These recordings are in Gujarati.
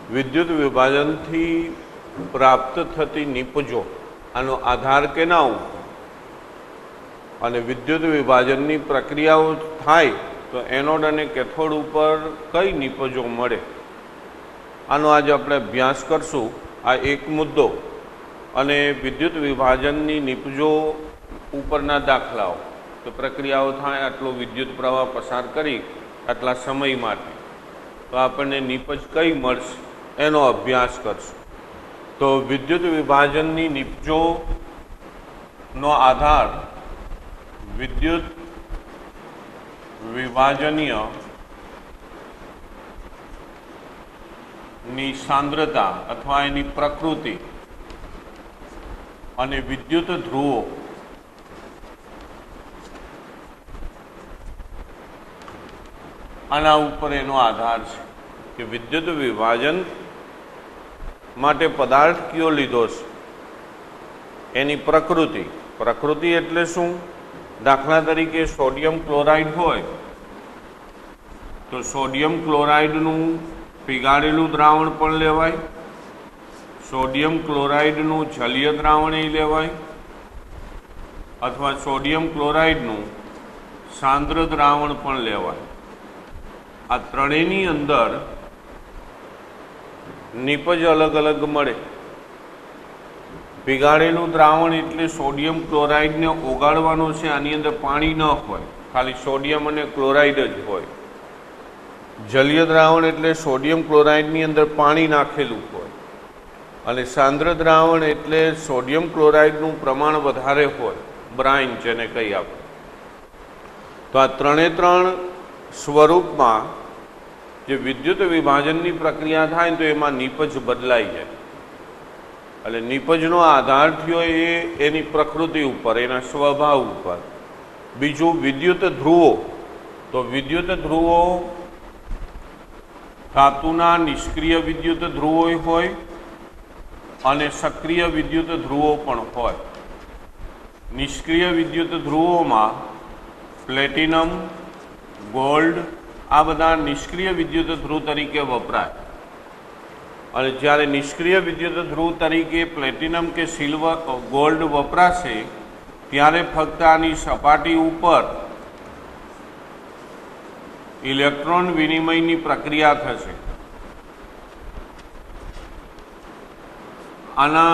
विद्युत विभाजन थी प्राप्त थती निपजो आनो आधार केना उपर अने विद्युत विभाजन की प्रक्रियाओं थाय तो एनोड अने कैथोड उपर कई निपजो मळे आनो आज आपणे अभ्यास करशुं। आ एक मुद्दो अने विद्युत विभाजन की निपजो उपरना दाखलाओ तो प्रक्रियाओं थाय आटलो विद्युत प्रवाह पसार करी आटला समय माटे तो आपणे निपज कई मळशे एनो अभ्यास करशुं। तो विद्युत विभाजन की निपजो नो आधार विद्युत विभाजनीय नी सांद्रता अथवा एनी प्रकृति अने विद्युत ध्रुवो आना उपर एनो आधार छे कि विद्युत विभाजन माटे पदार्थ क्यो लीधो छे एनी प्रकृति। प्रकृति एटले शुं? दाखला तरीके सोडियम क्लोराइड होय तो सोडियम क्लोराइडनु पीगाड़ेलू द्रावण पण लेवाय, सोडियम क्लोराइडनु जलीय द्रावण लेवाय अथवा सोडियम क्लोराइडनु सांद्र द्रावण पण लेवाय। आ त्रणेयनी अंदर निपज अलग अलग मळे। पीगाड़ेलू द्रावण एटले सोडियम क्लोराइड ने ओगाळवानो छे, आनी अंदर पाणी न होय, खाली सोडियम अने क्लोराइड ज होय। जलीय द्रावण एटले सोडियम क्लोराइड नी अंदर पाणी नाखेलू होय अने सांद्र द्रावण एटले सोडियम क्लोराइड नु प्रमाण वधारे होय, ब्राइन जेने कही आपणे। तो आ त्रणेय त्रण स्वरूप में जे विद्युत विभाजन की प्रक्रिया थाय तो एमां निपज बदलाई जाए એટલે નિપજનો આધાર થયો એની પ્રકૃતિ ઉપર, એના સ્વભાવ ઉપર। બીજું વિદ્યુત ધ્રુવો, તો વિદ્યુત ધ્રુવો ધાતુના નિષ્ક્રિય વિદ્યુત ધ્રુવો હોય અને સક્રિય વિદ્યુત ધ્રુવો પણ હોય। નિષ્ક્રિય વિદ્યુત ધ્રુવોમાં પ્લેટિનમ, ગોલ્ડ आ बधा निष्क्रिय विद्युत ध्रुव तरीके वपराय और ज्यारे निष्क्रिय विद्युत ध्रुव तरीके प्लेटिनम के सिल्वर गोल्ड वपराशे त्यारे फक्त आनी सपाटी उपर इलेक्ट्रॉन विनिमयनी प्रक्रिया थशे। आना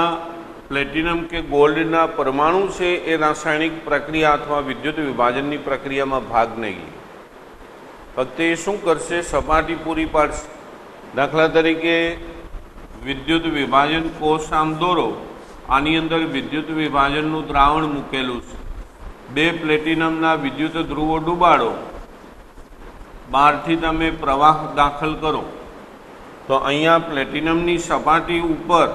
प्लेटिनम के गोल्डना परमाणु से ए रासायनिक प्रक्रिया अथवा विद्युत विभाजन की प्रक्रिया में भाग नहीं ली, फक्त ए शुं करशे? सपाटी पूरी पाडशे। दाखला तरीके विद्युत विभाजन कोष आम दोरो, आनी अंदर विद्युत विभाजननु द्रावण मूकेलुं छे। बे प्लेटिनमना विद्युत ध्रुवो डूबाडो, बहारथी तमे प्रवाह दाखल करो तो अहींया प्लेटिनमनी सपाटी उपर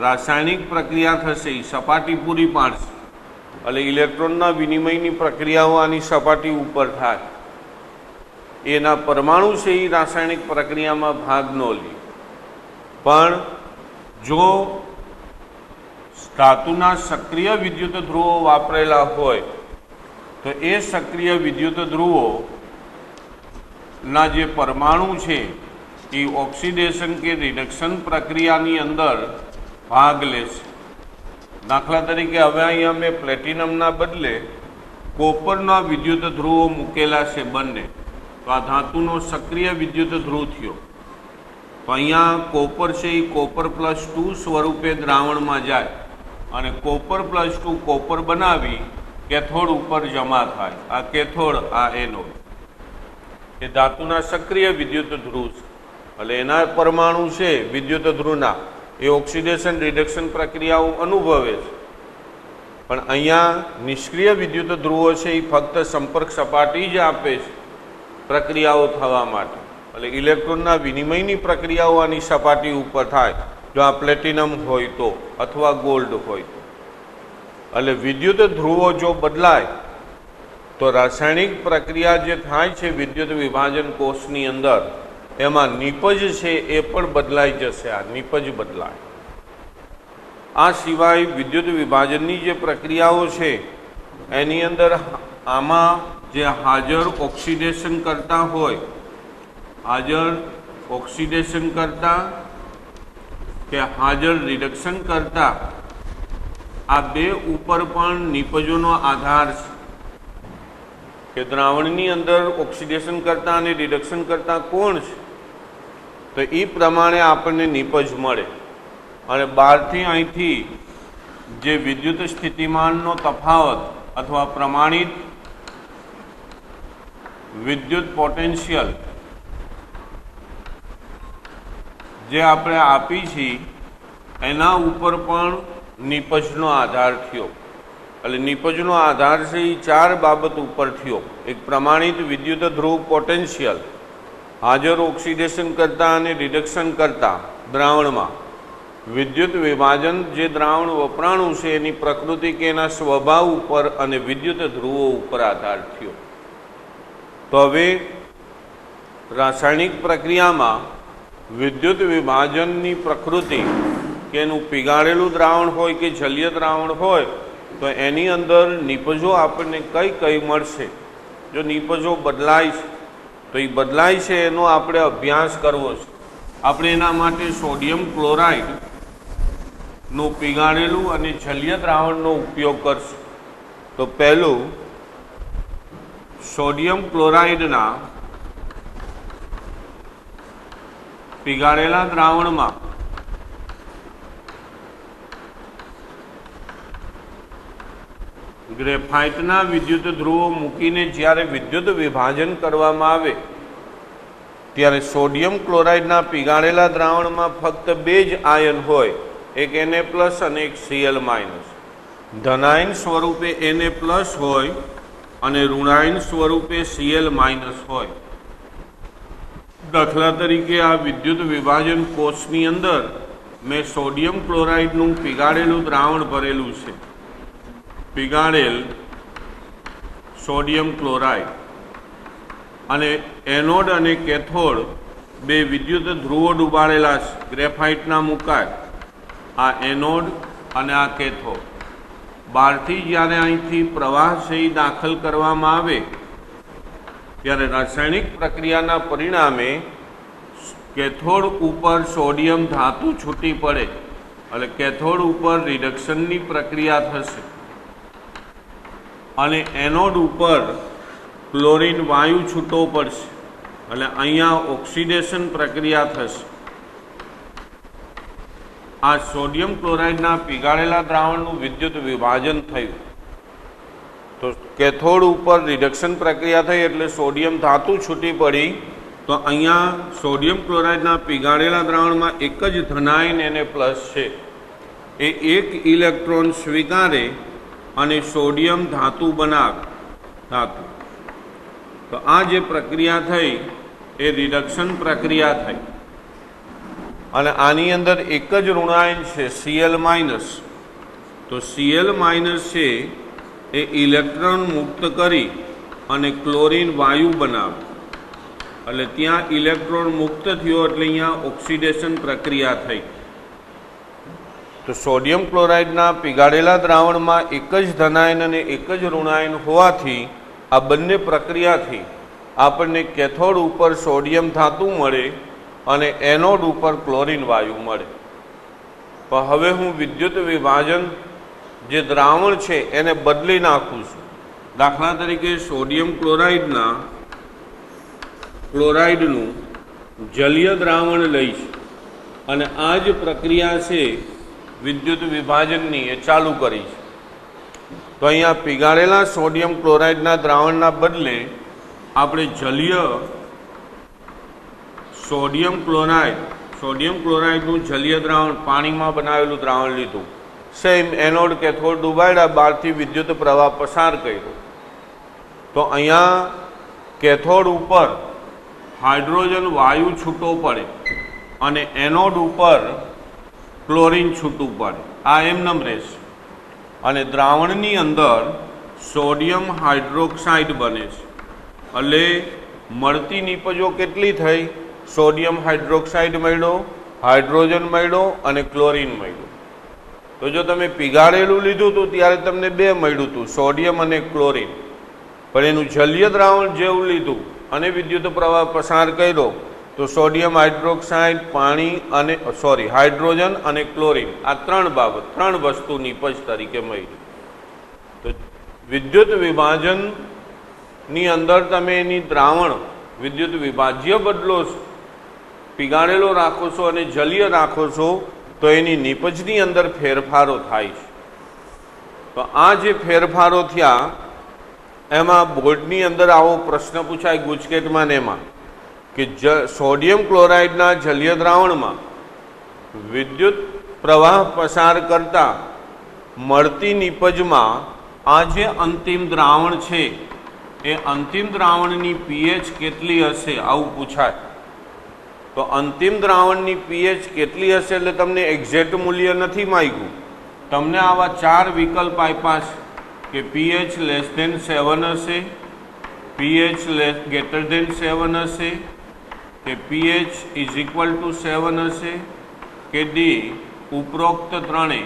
रासायनिक प्रक्रिया थशे, सपाटी पूरी पाडशे એટલે ઇલેક્ટ્રોનના વિનિમયની પ્રક્રિયાઓ આની સપાટી ઉપર થાય। एना परमाणु से ही रासायनिक प्रक्रिया में भाग न ली, पण जो धातुना सक्रिय विद्युत ध्रुवो वापरेला होय तो ए सक्रिय विद्युत ध्रुवो ना जे परमाणु छे ए ऑक्सीडेशन के रिडक्शन प्रक्रिया नी अंदर भाग ले छे। दाखला तरीके हवे अहींया में प्लेटिनमना बदले कोपरना विद्युत ध्रुवो मूकेला छे बंने, तो आ धातुनो सक्रिय विद्युत ध्रुव थयो तो अहींया कोपर छे कोपर +2 स्वरूपे द्रावण में जाए अने कोपर +2 कोपर बनावी कैथोड उपर जमा थाय। आ कैथोड आ एनोड ए धातुना सक्रिय विद्युत ध्रुव छे એટલે એના પરમાણુ છે વિદ્યુત ધ્રુવના એ ઓક્સિડેશન રિડક્શન પ્રક્રિયાઓ અનુભવે છે, પણ અહીંયા નિષ્ક્રિય વિદ્યુત ધ્રુવો છે એ ફક્ત સંપર્ક સપાટી જ આપે છે प्रक्रियाओं थवा माटे। એટલે ઇલેક્ટ્રોનના વિનિમયની પ્રક્રિયાઓ આની સપાટી ઉપર થાય જો આ પ્લેટિનમ હોય તો અથવા ગોલ્ડ હોય તો। એટલે વિદ્યુત ધ્રુવો જો બદલાય તો રાસાયણિક પ્રક્રિયા જે થાય છે વિદ્યુત વિભાજન કોષની અંદર એમાં નિપજ છે એ પણ બદલાઈ જશે। આ નિપજ બદલાય। આ સિવાય વિદ્યુત વિભાજનની જે પ્રક્રિયાઓ છે એની અંદર આમાં जे हाजर ऑक्सीडेशन करता होय, हाजर ऑक्सीडेशन करता કે હાજર રિડક્શન કરતા આ બે ઉપર પણ નિપજોનો આધાર છે કે દ્રાવણની અંદર ઓક્સિડેશન કરતા અને રિડક્શન કરતા કોણ છે, તો એ પ્રમાણે આપણને નિપજ મળે. અને બહારથી અહીંથી જે વિદ્યુત સ્થિતિમાનનો તફાવત અથવા પ્રમાણિત વિદ્યુત પોટેન્શિયલ જે આપણે આપી છીએ એના ઉપર પણ નિપજનો આધાર થયો. એટલે નિપજનો આધાર છે એ ચાર બાબત ઉપર થયો. એક પ્રમાણિત વિદ્યુત ધ્રુવ પોટેન્શિયલ હાજર ઓક્સિડેશન કરતા અને રિડક્શન કરતા દ્રાવણમાં, વિદ્યુત વિભાજન જે દ્રાવણ વપરાણું છે એની પ્રકૃતિ કે એના સ્વભાવ ઉપર અને વિદ્યુત ધ્રુવો ઉપર આધાર થયો. તો હવે રાસાયણિક પ્રક્રિયામાં વિદ્યુત વિભાજનની પ્રકૃતિ કે એનું પીગાળેલું દ્રાવણ હોય કે જલીય દ્રાવણ હોય તો એની અંદર નિપજો આપણને કઈ કઈ મળશે. જો નિપજો બદલાય છે તો એ બદલાય છે એનો આપણે અભ્યાસ કરવો છે. આપણે એના માટે સોડિયમ ક્લોરાઇડનું પીગાળેલું અને જલીય દ્રાવણનો ઉપયોગ કરશું. તો પહેલું સોડિયમ ક્લોરાઇડના પીગાળેલા દ્રાવણમાં ગ્રેફાઇટના વિદ્યુત ધ્રુવો મૂકીને જ્યારે વિદ્યુત વિભાજન કરવામાં આવે ત્યારે સોડિયમ ક્લોરાઇડના પીગાળેલા દ્રાવણમાં ફક્ત બે જ આયન હોય, એક Na+ અને એક Cl-. ધનાયન સ્વરૂપે Na+ હોય અને ઋણાયન સ્વરૂપે Cl- હોય. દાખલા તરીકે આ વિદ્યુત વિભાજન કોષની અંદર મેં સોડિયમ ક્લોરાઇડનું પીગાળેલું દ્રાવણ ભરેલું છે. પીગાળેલ સોડિયમ ક્લોરાઇડ અને એનોડ અને કેથોડ બે વિદ્યુત ધ્રુવો ડૂબાડેલા છે. ગ્રેફાઇટના મુકાય આ એનોડ અને આ કેથોડ. બહારથી જ્યારે અહીંથી પ્રવાહ છે એ દાખલ કરવામાં આવે ત્યારે રાસાયણિક પ્રક્રિયાના પરિણામે કેથોડ ઉપર સોડિયમ ધાતુ છૂટી પડે એટલે કેથોડ ઉપર રિડક્શનની પ્રક્રિયા થશે અને એનોડ ઉપર ક્લોરીન વાયુ છૂટો પડશે એટલે અહીંયા ઓક્સિડેશન પ્રક્રિયા થશે. આ સોડિયમ ક્લોરાઇડના પીગાળેલા દ્રાવણનું વિદ્યુત વિભાજન થયું તો કેથોડ ઉપર રિડક્શન પ્રક્રિયા થઈ એટલે સોડિયમ ધાતુ છૂટી પડી. તો અહીંયા સોડિયમ ક્લોરાઇડના પીગાળેલા દ્રાવણમાં એક જ ધનાયન Na+ છે. એ એક ઇલેક્ટ્રોન સ્વીકારે અને સોડિયમ ધાતુ બનાવે ધાતુ. તો આ જે પ્રક્રિયા થઈ એ રિડક્શન પ્રક્રિયા થઈ અને આની અંદર એક જ ઋણાયન છે Cl-. તો Cl- છે એ ઇલેક્ટ્રોન મુક્ત કરી અને ક્લોરીન વાયુ બનાવે એટલે ત્યાં ઇલેક્ટ્રોન મુક્ત થયો એટલે અહીંયા ઓક્સિડેશન પ્રક્રિયા થઈ. તો સોડિયમ ક્લોરાઇડના પીગાળેલા દ્રાવણમાં એક જ ધનાયન અને એક જ ઋણાયન હોવાથી આ બંને પ્રક્રિયાથી આપણને કેથોડ ઉપર સોડિયમ ધાતુ મળે અને એનોડ ઉપર ક્લોરીન વાયુ મળે. પણ હવે હું વિદ્યુત વિભાજન જે દ્રાવણ છે એને બદલી નાખું છું. દાખલા તરીકે સોડિયમ ક્લોરાઇડનું જલીય દ્રાવણ લઈશ અને આ જ પ્રક્રિયા છે વિદ્યુત વિભાજનની એ ચાલુ કરીશ. તો અહીંયા પીગાળેલા સોડિયમ ક્લોરાઇડના દ્રાવણના બદલે આપણે જલીય સોડિયમ ક્લોરાઇડનું જલીય દ્રાવણ પાણીમાં બનાવેલું દ્રાવણ લીધું. સેમ એનોડ કેથોડ ડૂબાડ્યા, બહારથી વિદ્યુત પ્રવાહ પસાર કર્યો. તો અહીંયા કેથોડ ઉપર હાઇડ્રોજન વાયુ છૂટો પડે અને એનોડ ઉપર ક્લોરીન છૂટું પડે. આ એમનેમ રહેશે અને દ્રાવણની અંદર સોડિયમ હાઇડ્રોક્સાઇડ બને છે. એટલે મળતી નિપજો કેટલી થઈ? સોડિયમ હાઇડ્રોક્સાઇડ મળ્યો, હાઇડ્રોજન મળ્યો અને ક્લોરીન મળ્યું. તો જો તમે પીગાળેલું લીધું હતું ત્યારે તમને બે મળ્યું હતું, સોડિયમ અને ક્લોરીન. પણ એનું જલીય દ્રાવણ જેવું લીધું અને વિદ્યુત પ્રવાહ પસાર કર્યો તો સોડિયમ હાઇડ્રોક્સાઇડ, પાણી અને હાઇડ્રોજન અને ક્લોરીન, આ ત્રણ વસ્તુ નિપજ તરીકે મળી. તો વિદ્યુત વિભાજનની અંદર તમે એની દ્રાવણ વિદ્યુત વિભાજ્ય બદલો છો, પીગાળેલો રાખો છો અને જલીય રાખો છો, તો એની નિપજની અંદર ફેરફારો થાય છે. તો આ જે ફેરફારો થયા એમાં બોર્ડની અંદર આવો પ્રશ્ન પૂછાય ગુજકેટમાં ને એમાં કે સોડિયમ ક્લોરાઇડના જલીય દ્રાવણમાં વિદ્યુત પ્રવાહ પસાર કરતા મળતી નિપજમાં આ જે અંતિમ દ્રાવણ છે એ અંતિમ દ્રાવણની પીએચ કેટલી હશે, આવું પૂછાય. તો અંતિમ દ્રાવણની પીએચ કેટલી હશે એટલે તમને એક્ઝેક્ટ મૂલ્ય નથી માંગ્યું, તમને આવા 4 વિકલ્પ આપ્યા છે કે પીએચ <7 હશે, પીએચ <7 હશે, કે પીએચ = 7 હશે, કે ડી ઉપરોક્ત ત્રણે.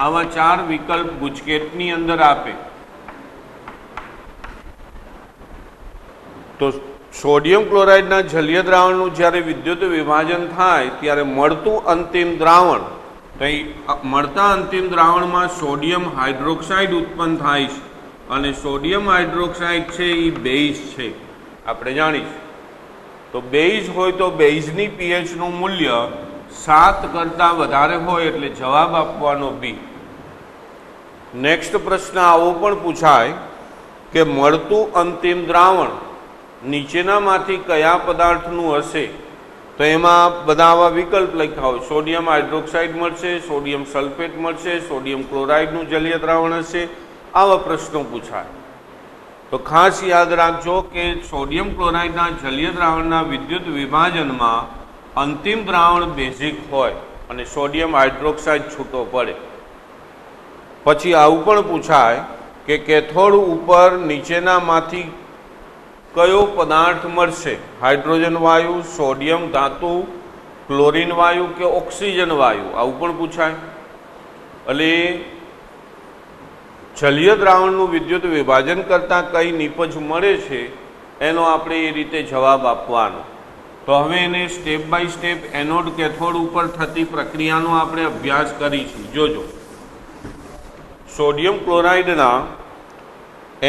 આવા 4 વિકલ્પ ગુજકેટની અંદર આપે. તો સોડિયમ ક્લોરાઇડના જલીય દ્રાવણનું જ્યારે વિદ્યુત વિભાજન થાય ત્યારે મળતું અંતિમ દ્રાવણ, તો મળતા અંતિમ દ્રાવણમાં સોડિયમ હાઇડ્રોક્સાઇડ ઉત્પન્ન થાય છે અને સોડિયમ હાઇડ્રોક્સાઇડ છે એ બેઝ છે, આપણે જાણીશું. તો બેઝ હોય તો બેઝની પીએચનું મૂલ્ય 7 કરતાં વધારે હોય એટલે જવાબ આપવાનો બી. નેક્સ્ટ પ્રશ્ન આવો પણ પૂછાય કે મળતું અંતિમ દ્રાવણ નીચેનામાંથી કયા પદાર્થનું હશે, તો એમાં બધા આવા વિકલ્પ લખ્યા હોય. સોડિયમ હાઇડ્રોક્સાઇડ મળશે, સોડિયમ સલ્ફેટ મળશે, સોડિયમ ક્લોરાઇડનું જલીય દ્રાવણ હશે, આવા પ્રશ્નો પૂછાય. તો ખાસ યાદ રાખજો કે સોડિયમ ક્લોરાઇડના જલીય દ્રાવણના વિદ્યુત વિભાજનમાં અંતિમ દ્રાવણ બેઝિક હોય અને સોડિયમ હાઇડ્રોક્સાઇડ છૂટો પડે. પછી આવું પણ પૂછાય કે કેથોડ ઉપર નીચેનામાંથી કયો પદાર્થ મળશે, હાઇડ્રોજન વાયુ, સોડિયમ ધાતુ, ક્લોરીન વાયુ કે ઓક્સિજન વાયુ, આવું પણ પૂછાય. એટલે જલીય દ્રાવણનું વિદ્યુત વિભાજન કરતાં કઈ નિપજ મળે છે એનો આપણે એ રીતે જવાબ આપવાનો. તો હવે એને step by step anode cathode ઉપર થતી પ્રક્રિયાનો આપણે અભ્યાસ કરીશું. જોજો, સોડિયમ ક્લોરાઇડના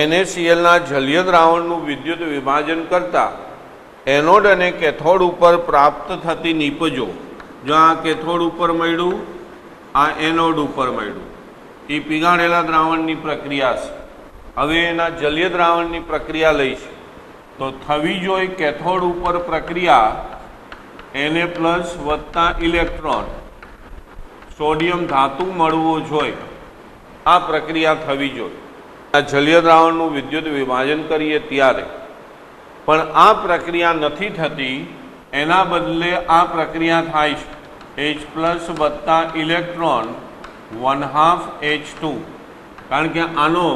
NaClના જલીય દ્રાવણનું વિદ્યુત વિભાજન કરતા એનોડ અને કેથોડ ઉપર પ્રાપ્ત થતી નિપજો. જો આ કેથોડ ઉપર મળ્યું, આ એનોડ ઉપર મળ્યું, એ પીગાળેલા દ્રાવણની પ્રક્રિયા છે. હવે એના જલીય દ્રાવણની પ્રક્રિયા લઈશ તો થવી જોઈએ કેથોડ ઉપર પ્રક્રિયા Na+ + ઇલેક્ટ્રોન સોડિયમ ધાતુ મળવો જોઈએ, આ પ્રક્રિયા થવી જોઈએ. આ જલીય દ્રાવણનું વિદ્યુત વિભાજન કરીએ ત્યારે પણ આ પ્રક્રિયા નથી થતી, એના બદલે આ પ્રક્રિયા થાય છે H+ + ઇલેક્ટ્રોન 1/2 H2, કારણ કે આનો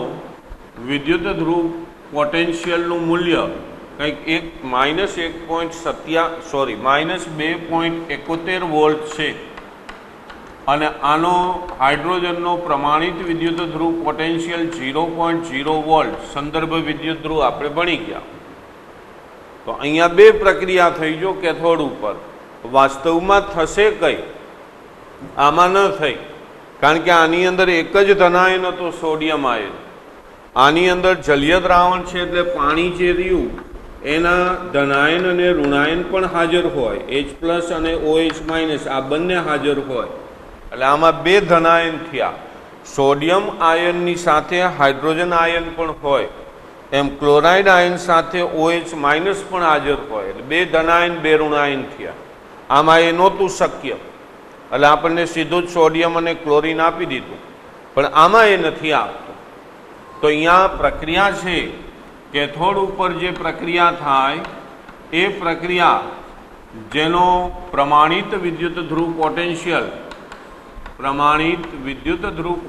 વિદ્યુત ધ્રુવ પોટેન્શિયલનું મૂલ્ય કંઈક -2.71 વોલ્ટ છે અને આનો હાઇડ્રોજનનો પ્રમાણિત વિદ્યુત ધ્રુવ પોટેન્શિયલ 0.0 વોલ્ટ, સંદર્ભ વિદ્યુત ધ્રુવ આપણે ભણી ગયા. તો અહીંયા 2 પ્રક્રિયા થઈ જો કેથોડ ઉપર. વાસ્તવમાં થશે કઈ? આમાં ન થઈ, કારણ કે આની અંદર એક જ ધનાયન હતો, સોડિયમ આયન. આની અંદર જલીય દ્રાવણ છે એટલે પાણી જે રહ્યું એના ધનાયન અને ઋણાયન પણ હાજર હોય, H+ અને OH- આ બંને હાજર હોય. એટલે આમાં 2 ધનાયન થયા. સોડિયમ આયનની સાથે હાઇડ્રોજન આયન પણ હોય, એમ ક્લોરાઇડ આયન સાથે OH- પણ હાજર હોય, એટલે 2 ધનાયન 2 ઋણાયન થયા. આમાં એ નહોતું શક્ય, એટલે આપણને સીધું જ સોડિયમ અને ક્લોરીન આપી દીધું, પણ આમાં એ નથી આપતો. તો અહીંયા પ્રક્રિયા છે, કેથોડ ઉપર જે પ્રક્રિયા થાય એ પ્રક્રિયા જેનો પ્રમાણિત વિદ્યુત ધ્રુવ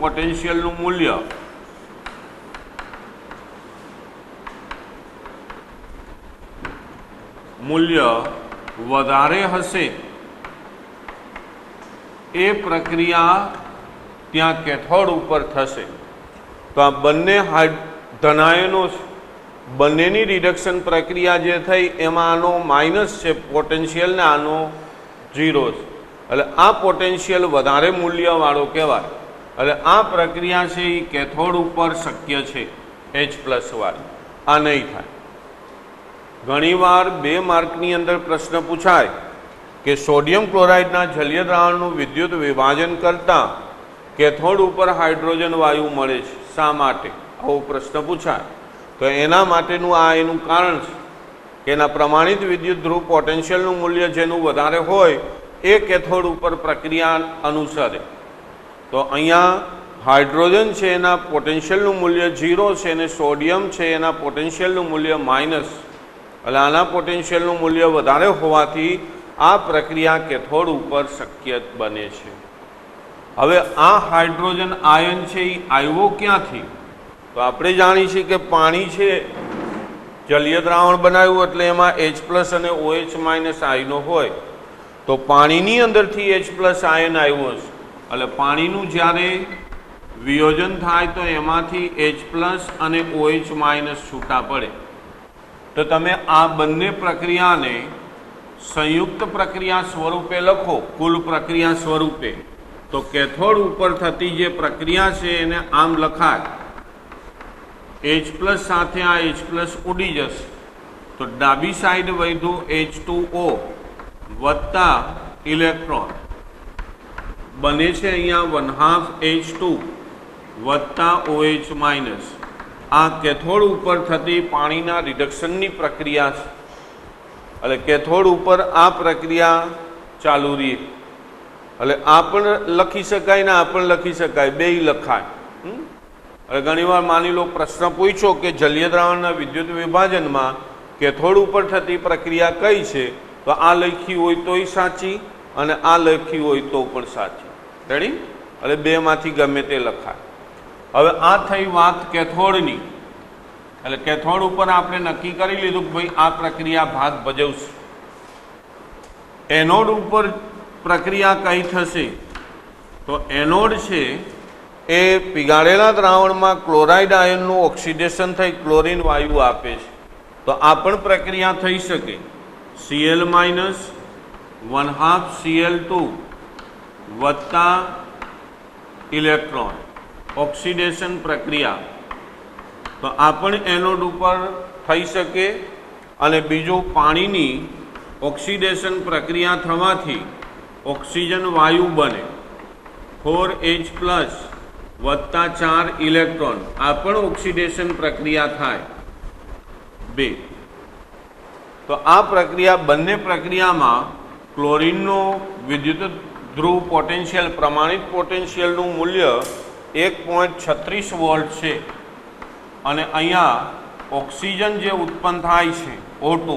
પોટેન્શિયલનું મૂલ્ય વધારે હશે એ પ્રક્રિયા ત્યાં કેથોડ ઉપર થશે. તો આ બંને ધનાયનો છે બંનેની રિડક્શન પ્રક્રિયા જે થઈ એમાં આનો માઇનસ છે પોટેન્શિયલ ને આનો ઝીરો છે, એટલે આ પોટેન્શિયલ વધારે મૂલ્યવાળો કહેવાય. એટલે આ પ્રક્રિયા છે એ કેથોડ ઉપર શક્ય છે H+ વાળી, આ નહીં થાય. ઘણીવાર 2 માર્કની અંદર પ્રશ્ન પૂછાય કે સોડિયમ ક્લોરાઇડના જલીય દ્રાવણનું વિદ્યુત વિભાજન કરતાં કેથોડ ઉપર હાઇડ્રોજન વાયુ મળે છે, શા માટે? આવો પ્રશ્ન પૂછાય. તો એના માટેનું આ એનું કારણ છે કે એના પ્રમાણિત વિદ્યુત ધ્રુવ પોટેન્શિયલનું મૂલ્ય જેનું વધારે હોય એ કેથોડ ઉપર પ્રક્રિયા અનુસરે. તો અહીંયા હાઇડ્રોજન છે એના પોટેન્શિયલનું મૂલ્ય 0 છે અને સોડિયમ છે એના પોટેન્શિયલનું મૂલ્ય માઇનસ, એટલે આના પોટેન્શિયલનું મૂલ્ય વધારે હોવાથી આ પ્રક્રિયા કેથોડ ઉપર શક્ય બને છે. હવે આ હાઇડ્રોજન આયન છે એ આવ્યો ક્યાંથી? તો આપણે જાણીએ છીએ કે પાણી છે જલીય દ્રાવણ બનાવ્યું એટલે એમાં H+ અને OH- આયનો હોય. તો પાણીની અંદરથી H+ આયન આવ્યો છે, એટલે પાણીનું જ્યારે વિયોજન થાય તો એમાંથી H+ અને OH- છૂટા પડે. તો તમે આ બંને પ્રક્રિયાને સંયુક્ત પ્રક્રિયા સ્વરૂપે લખો, કુલ પ્રક્રિયા સ્વરૂપે, તો કેથોડ ઉપર થતી જે પ્રક્રિયા છે એને આમ લખાય. H+ સાથે આ H+ ઉડી જશે તો ડાબી સાઈડ વધ્યું H2O વત્તા ઇલેક્ટ્રોન બને છે અહીંયા 1/2 H2 વત્તા OH-. આ કેથોડ ઉપર થતી પાણીના રિડક્શનની પ્રક્રિયા છે, એટલે કેથોડ ઉપર આ પ્રક્રિયા ચાલુ રહી. એટલે આ પણ લખી શકાય ને આ પણ લખી શકાય, બેય લખાય. એટલે ઘણીવાર માની લો પ્રશ્ન પૂછ્યો કે જલીય દ્રાવણના વિદ્યુત વિભાજનમાં કેથોડ ઉપર થતી પ્રક્રિયા કઈ છે, તો આ લખી હોય તોય સાચી અને આ લખી હોય તો પણ સાચી. રેડી? એટલે બેમાંથી ગમે તે લખાય. હવે આ થઈ વાત કેથોડની. એટલે કેથોડ ઉપર આપણે નક્કી કરી લીધું કે ભાઈ આ પ્રક્રિયા ભાગ ભજવશે. એનોડ ઉપર પ્રક્રિયા કઈ થશે? તો એનોડ છે એ પીગાળેલા દ્રાવણમાં ક્લોરાઇડ આયનનું ઓક્સિડેશન થઈ ક્લોરીન વાયુ આપે છે. તો આ પણ પ્રક્રિયા થઈ શકે. Cl- 1/2 Cl2 વત્તા ઇલેક્ટ્રોન ઓક્સિડેશન પ્રક્રિયા, તો આ પણ એનોડ ઉપર થઈ શકે. અને બીજું પાણીની ઓક્સિડેશન પ્રક્રિયા થવાથી ઓક્સિજન વાયુ બને 4H+ વત્તા 4 ઇલેક્ટ્રોન, આ પણ ઓક્સિડેશન પ્રક્રિયા થાય 2. તો આ પ્રક્રિયા બંને પ્રક્રિયામાં ક્લોરીનનો વિદ્યુત ધ્રુવ પોટેન્શિયલ પ્રમાણિત પોટેન્શિયલનું મૂલ્ય 1.36 વોલ્ટ છે અને અહીંયા ઓક્સિજન જે ઉત્પન્ન થાય છે O2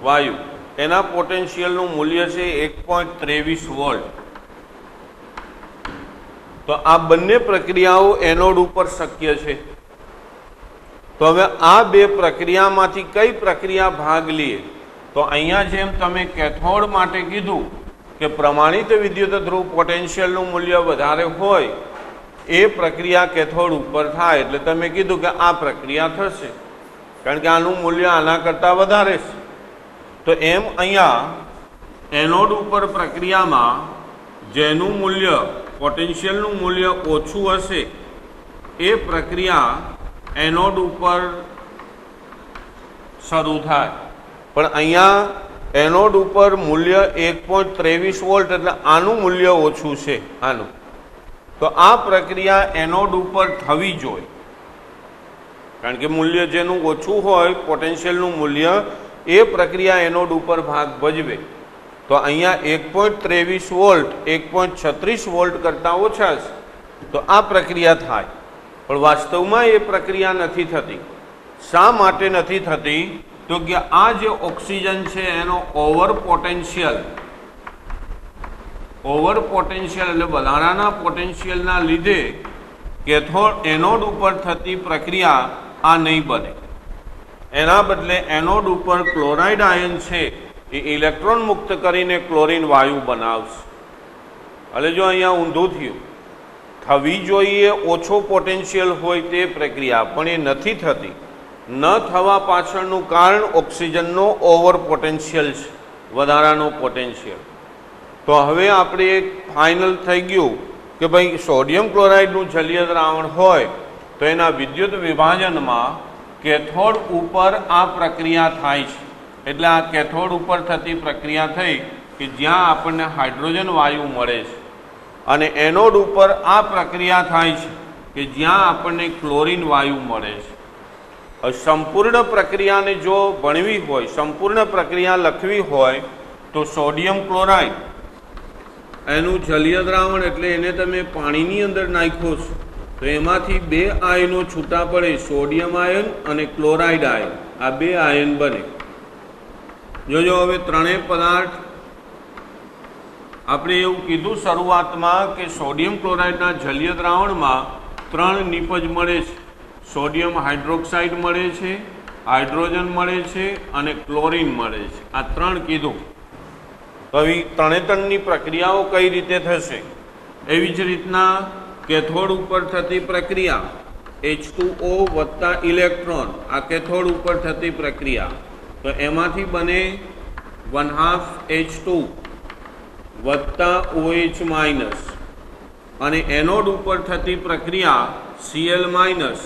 વાયુ એના પોટેન્શિયલનું મૂલ્ય છે 1.23 વોલ્ટ. તો આ બંને પ્રક્રિયાઓ એનોડ ઉપર શક્ય છે. તો હવે આ બે પ્રક્રિયામાંથી કઈ પ્રક્રિયા ભાગ લે? તો અહીંયા જેમ તમે કેથોડ માટે કીધું કે પ્રમાણિત વિદ્યુત ધ્રુવ પોટેન્શિયલનું મૂલ્ય વધારે હોય એ પ્રક્રિયા કેથોડ ઉપર થાય, એટલે તમે કીધું કે આ પ્રક્રિયા થશે કારણ કે આનું મૂલ્ય આના કરતાં વધારે છે. તો એમ અહીંયા એનોડ ઉપર પ્રક્રિયામાં જેનું મૂલ્ય પોટેન્શિયલનું મૂલ્ય ઓછું હશે એ પ્રક્રિયા એનોડ ઉપર શરૂ થાય. પણ અહીંયા એનોડ ઉપર મૂલ્ય 1.23 વોલ્ટ એટલે આનું મૂલ્ય ઓછું છે આનું. તો આ પ્રક્રિયા એનોડ ઉપર થવી જોઈએ કારણ કે મૂલ્ય જેનું ઓછું હોય પોટેન્શિયલનું મૂલ્ય એ પ્રક્રિયા એનોડ ઉપર ભાગ ભજવે. તો અહીંયા 1.23 વોલ્ટ 1.36 વોલ્ટ કરતાં ઓછા છે તો આ પ્રક્રિયા થાય. પણ વાસ્તવમાં એ પ્રક્રિયા નથી થતી. શા માટે નથી થતી? તો કે આ જે ઓક્સિજન છે એનો ઓવર પોટેન્શિયલ એટલે વધારાના પોટેન્શિયલના લીધે કેથોડ એનોડ ઉપર થતી પ્રક્રિયા આ નહીં બને. એના બદલે એનોડ ઉપર ક્લોરાઇડ આયન છે એ ઇલેક્ટ્રોન મુક્ત કરીને ક્લોરીન વાયુ બનાવશે. એટલે જો અહીંયા ઊંધું થયું, થવી જોઈએ ઓછો પોટેન્શિયલ હોય તે પ્રક્રિયા પણ એ નથી થતી. ન થવા પાછળનું કારણ ઓક્સિજનનો ઓવર પોટેન્શિયલ છે, વધારાનો પોટેન્શિયલ. તો હવે આપણે એક ફાઇનલ થઈ ગયું કે ભાઈ સોડિયમ ક્લોરાઇડનું જલીય દ્રાવણ હોય તો એના વિદ્યુત વિભાજનમાં કેથોડ ઉપર આ પ્રક્રિયા થાય છે. એટલે આ કેથોડ ઉપર થતી પ્રક્રિયા થઈ કે જ્યાં આપણને હાઇડ્રોજન વાયુ મળે છે, અને એનોડ ઉપર આ પ્રક્રિયા થાય છે કે જ્યાં આપણને ક્લોરીન વાયુ મળે છે. સંપૂર્ણ પ્રક્રિયાને જો ભણવી હોય, સંપૂર્ણ પ્રક્રિયા લખવી હોય તો સોડિયમ ક્લોરાઇડ એનું જલીય દ્રાવણ એટલે એને તમે પાણીની અંદર નાખો છો તો એમાંથી બે આયનો છૂટા પડે, સોડિયમ આયન અને ક્લોરાઇડ આયન. આ બે આયન બને. જોજો હવે ત્રણેય પદાર્થ આપણે એવું કીધું શરૂઆતમાં કે સોડિયમ ક્લોરાઇડના જલીય દ્રાવણમાં ત્રણ નિપજ મળે છે. સોડિયમ હાઇડ્રોક્સાઇડ મળે છે, હાઇડ્રોજન મળે છે અને ક્લોરીન મળે છે. આ ત્રણ કીધું. હવે ત્રણેની પ્રક્રિયાઓ કઈ રીતે થશે? એવી જ રીતના કેથોડ ઉપર થતી પ્રક્રિયા H2O વત્તા ઇલેક્ટ્રોન, આ કેથોડ ઉપર થતી પ્રક્રિયા, તો એમાંથી બને 1/2 H2 વત્તા OH માઇનસ, અને એનોડ ઉપર થતી પ્રક્રિયા Cl માઇનસ,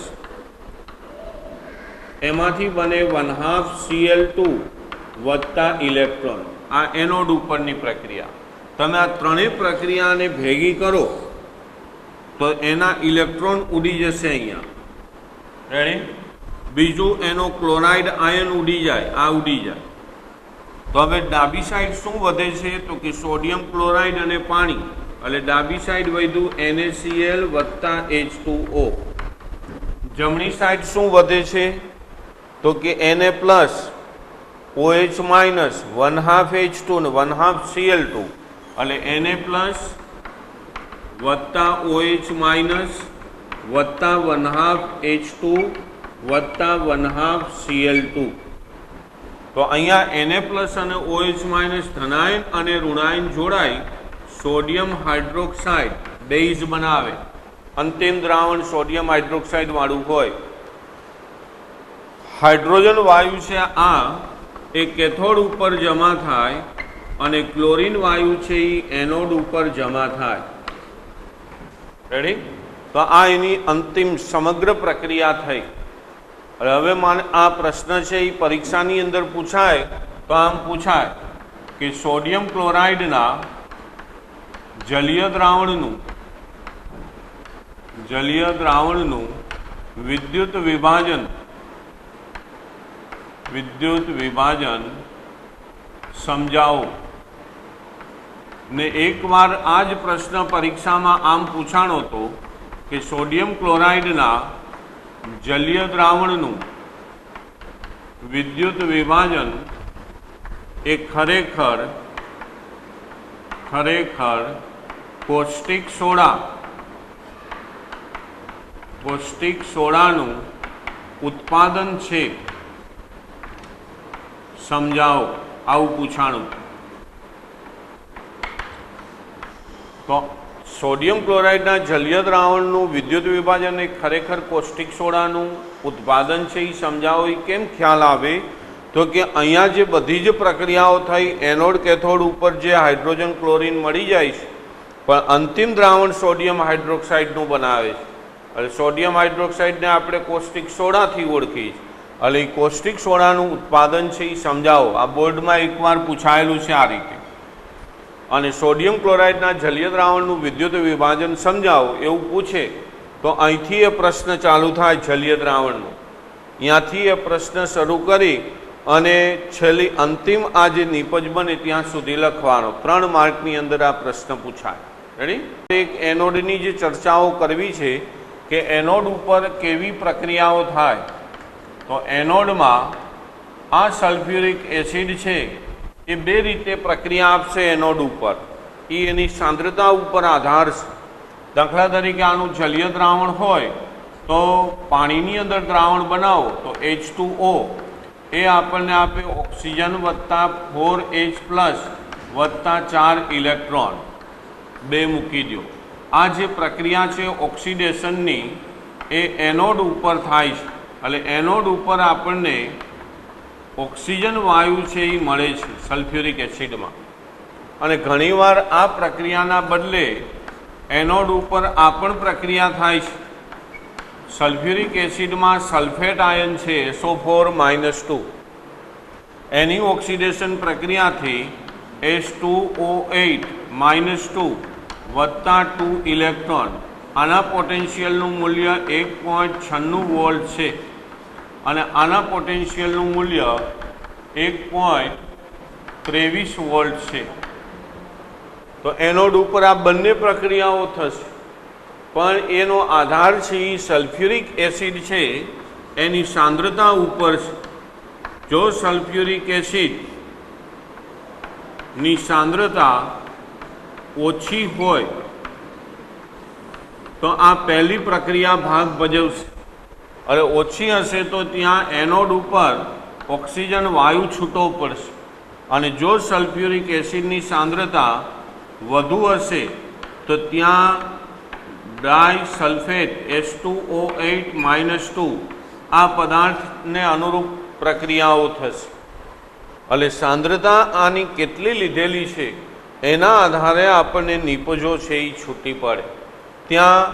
એમાંથી બને 1/2 Cl2 વત્તા ઇલેક્ટ્રોન. આ એનોડ ઉપરની પ્રક્રિયા. તમે આ ત્રણેય પ્રક્રિયાને ભેગી કરો તો એના ઇલેક્ટ્રોન ઉડી જશે અહીંયા. રેડી? બીજું એનો ક્લોરાઇડ આયન ઉડી જાય, આ ઉડી જાય. તો હવે ડાબી સાઈડ શું વધે છે? તો કે સોડિયમ ક્લોરાઇડ અને પાણી, એટલે ડાબી સાઈડ વધ્યું NaCl વત્તા H2O. જમણી સાઈડ શું વધે છે? તો કે Na plus OH minus 1/2 H2 ને 1/2 Cl2, એટલે Na પ્લસ વત્તા OH માઇનસ વત્તા 1/2 H2 વત્તા 1/2 Cl2. તો અહીંયા Na પ્લસ અને OH માઇનસ ધનાયન અને ઋણાયન જોડાઈ સોડિયમ હાઇડ્રોક્સાઇડ બેઝ બનાવે. અંતિમ દ્રાવણ સોડિયમ હાઇડ્રોક્સાઇડ વાળું હોય. હાઇડ્રોજન વાયુ છે આ એ કેથોડ ઉપર જમા થાય અને ક્લોરીન વાયુ છે એ એનોડ ઉપર જમા થાય. રેડી? તો આ એની અંતિમ સમગ્ર પ્રક્રિયા થઈ. હવે આ પ્રશ્ન છે એ પરીક્ષાની અંદર પૂછાય તો આમ પૂછાય કે સોડિયમ ક્લોરાઇડના જલીય દ્રાવણનું વિદ્યુત વિભાજન સમજાવો. ને એકવાર આ જ પ્રશ્ન પરીક્ષામાં આમ પૂછાણો હતો કે સોડિયમ ક્લોરાઇડના જલીય દ્રાવણનું વિદ્યુત વિભાજન એ ખરેખર કોષ્ટિક સોડાનું ઉત્પાદન છે, સમજાવો. આવું પૂછાણું. તો સોડિયમ ક્લોરાઇડના જલીય દ્રાવણનું વિદ્યુત વિભાજન એ ખરેખર કોષ્ટિક સોડાનું ઉત્પાદન છે, એ સમજાવો. એ કેમ ખ્યાલ આવે? તો કે અહીંયા જે બધી જ પ્રક્રિયાઓ થઈ, એનોડ કેથોડ ઉપર જે હાઇડ્રોજન ક્લોરીન મળી જાય છે, પણ અંતિમ દ્રાવણ સોડિયમ હાઇડ્રોક્સાઇડનું બનાવે છે. એટલે સોડિયમ હાઇડ્રોક્સાઇડને આપણે કોષ્ટિક સોડાથી ઓળખીએ છીએ. એટલે એ કોષ્ટિક સોડાનું ઉત્પાદન છે એ સમજાવો. આ બોર્ડમાં એકવાર પૂછાયેલું છે આ રીતે. અને સોડિયમ ક્લોરાઇડના જલીય દ્રાવણનું વિદ્યુત વિભાજન સમજાવો એવું પૂછે તો અહીંથી એ પ્રશ્ન ચાલુ થાય જલીય દ્રાવણનો. ત્યાંથી એ પ્રશ્ન શરૂ કરી અને છેલ્લી અંતિમ આ જે નિપજ બને ત્યાં સુધી લખવાનો. 3 માર્કની અંદર આ પ્રશ્ન પૂછાય. રેડી? એક એનોડની જે ચર્ચાઓ કરવી છે કે એનોડ ઉપર કેવી પ્રક્રિયાઓ થાય. તો એનોડમાં આ સલ્ફ્યુરિક એસિડ છે એ બે રીતે પ્રક્રિયા આપશે એનોડ ઉપર. એ એની સાંદ્રતા ઉપર આધાર છે. દાખલા તરીકે આનું જલીય દ્રાવણ હોય તો પાણીની અંદર દ્રાવણ બનાવો તો H2O એ આપણને આપે ઓક્સિજન વત્તા 4H પ્લસ વત્તા 4 ઇલેક્ટ્રોન, 2 મૂકી દો. આ જે પ્રક્રિયા છે ઓક્સિડેશનની એ એનોડ ઉપર થાય છે. એટલે એનોડ ઉપર આપણને ઓક્સિજન વાયુ છે એ મળે છે સલ્ફ્યુરિક એસિડમાં, અને ઘણીવાર આ પ્રક્રિયાના બદલે એનોડ ઉપર આ પણ પ્રક્રિયા થાય છે. સલ્ફ્યુરિક એસિડમાં સલ્ફેટ આયન છે SO4-2, એની ઓક્સિડેશન પ્રક્રિયાથી H2O8-2 વત્તા 2 ઇલેક્ટ્રોન, આના પોટેન્શિયલનું મૂલ્ય 1.96 વોલ્ટ છે અને આના પોટેન્શિયલનું મૂલ્ય 1.23 વોલ્ટ છે. તો એનોડ ઉપર આ બંને પ્રક્રિયાઓ થશે, પણ એનો આધાર છે એ સલ્ફ્યુરિક એસિડ છે એની સાંદ્રતા ઉપર છે. જો સલ્ફ્યુરિક એસિડની સાંદ્રતા ઓછી હોય તો આ પહેલી પ્રક્રિયા ભાગ ભજવશે, અને ઓછી હશે તો ત્યાં એનોડ ઉપર ઓક્સિજન વાયુ છૂટો પડશે. અને જો સલ્ફ્યુરિક એસિડની સાંદ્રતા વધુ હશે તો ત્યાં ડાયસલ્ફેટ H2O8-2 આ પદાર્થને અનુરૂપ પ્રક્રિયાઓ થશે. એટલે સાંદ્રતા આની કેટલી લીધેલી છે એના આધારે આપણને નિપજો છે એ છૂટી પડે. ત્યાં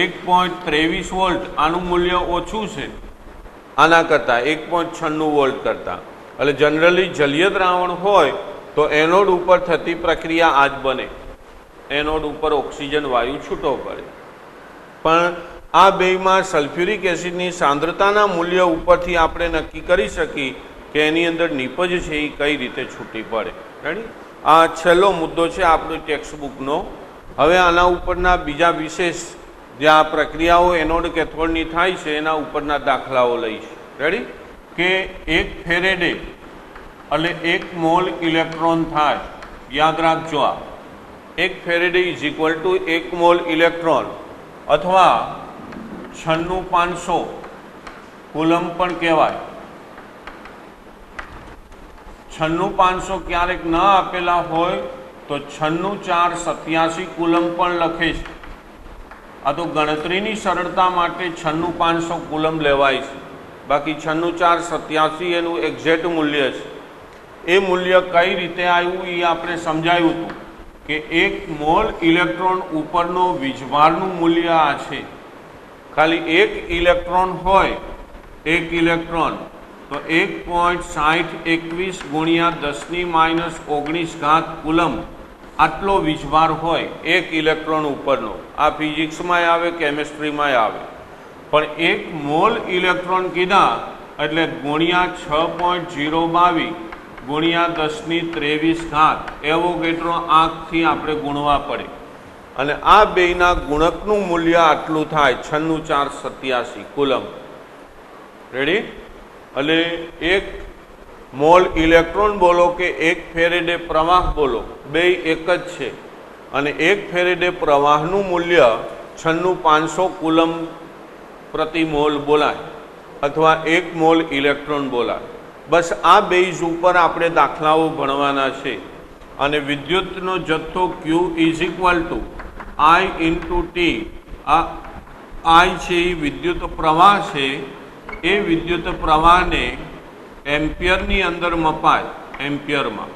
1.23 વોલ્ટ આનું મૂલ્ય ઓછું છે આના કરતાં, 1.96 વોલ્ટ કરતાં. એટલે જનરલી જલીય દ્રાવણ હોય તો એનોડ ઉપર થતી પ્રક્રિયા આ જ બને, એનોડ ઉપર ઓક્સિજન વાયુ છૂટો પડે. પણ આ બેમાં સલ્ફ્યુરિક એસિડની સાંદ્રતાના મૂલ્ય ઉપરથી આપણે નક્કી કરી શકીએ કે એની અંદર નિપજ છે એ કઈ રીતે છૂટી પડે. રેડી? આ છેલ્લો મુદ્દો છે આપણી ટેક્સ્ટબુકનો. હવે આના ઉપરના બીજા વિશેષ જે આ પ્રક્રિયાઓ એનોડ કેથોડની થાય છે એના ઉપરના દાખલાઓ લઈશું. રેડી? કે 1 ફેરેડે એટલે 1 મોલ ઇલેક્ટ્રોન થાય. યાદ રાખજો, આ 1 faraday is equal to 1 mole electron, અથવા 96500 કુલમ પણ કહેવાય. 96500 ક્યારેક ન આપેલા હોય તો 96487 કુલમ પણ લખે છે. આ તો ગણતરીની સરળતા માટે 96500 કુલમ લેવાય છે, બાકી 96487 એનું એક્ઝેક્ટ મૂલ્ય છે. એ મૂલ્ય કઈ રીતે આવ્યું એ આપણે સમજાયું હતું કે 1 મોલ ઇલેક્ટ્રોન ઉપરનો વીજભારનું મૂલ્ય આ છે. ખાલી 1 ઇલેક્ટ્રોન હોય, 1 ઇલેક્ટ્રોન તો 1.6021 ગુણ્યા 10⁻⁹ કુલમ આટલો વીજભાર હોય 1 ઇલેક્ટ્રોન ઉપરનો. આ ફિઝિક્સમાં આવે, કેમેસ્ટ્રીમાં આવે. પણ 1 મોલ ઇલેક્ટ્રોન કીધા એટલે ગુણ્યા 6.022 ગુણ્યા 10⁻23 એવોગેડ્રો આંકથી આપણે ગુણવા પડે, અને આ બેયના ગુણકનું મૂલ્ય આટલું થાય 96487 કુલમ. રેડી? એટલે 1 મોલ ઇલેક્ટ્રોન બોલો કે 1 ફેરેડે પ્રવાહ બોલો, બે એક જ છે. અને 1 ફેરેડે પ્રવાહનું મૂલ્ય 96500 કુલમ પ્રતિ મોલ બોલાય, અથવા 1 મોલ ઇલેક્ટ્રોન બોલાય. બસ આ બેઝ ઉપર આપણે દાખલાઓ ભણવાના છે. અને વિદ્યુતનો જથ્થો Q is equal two I into T. આ I છે એ વિદ્યુત પ્રવાહ છે. એ વિદ્યુત પ્રવાહને એમ્પિયરની અંદર મપાય, એમ્પિયરમાં.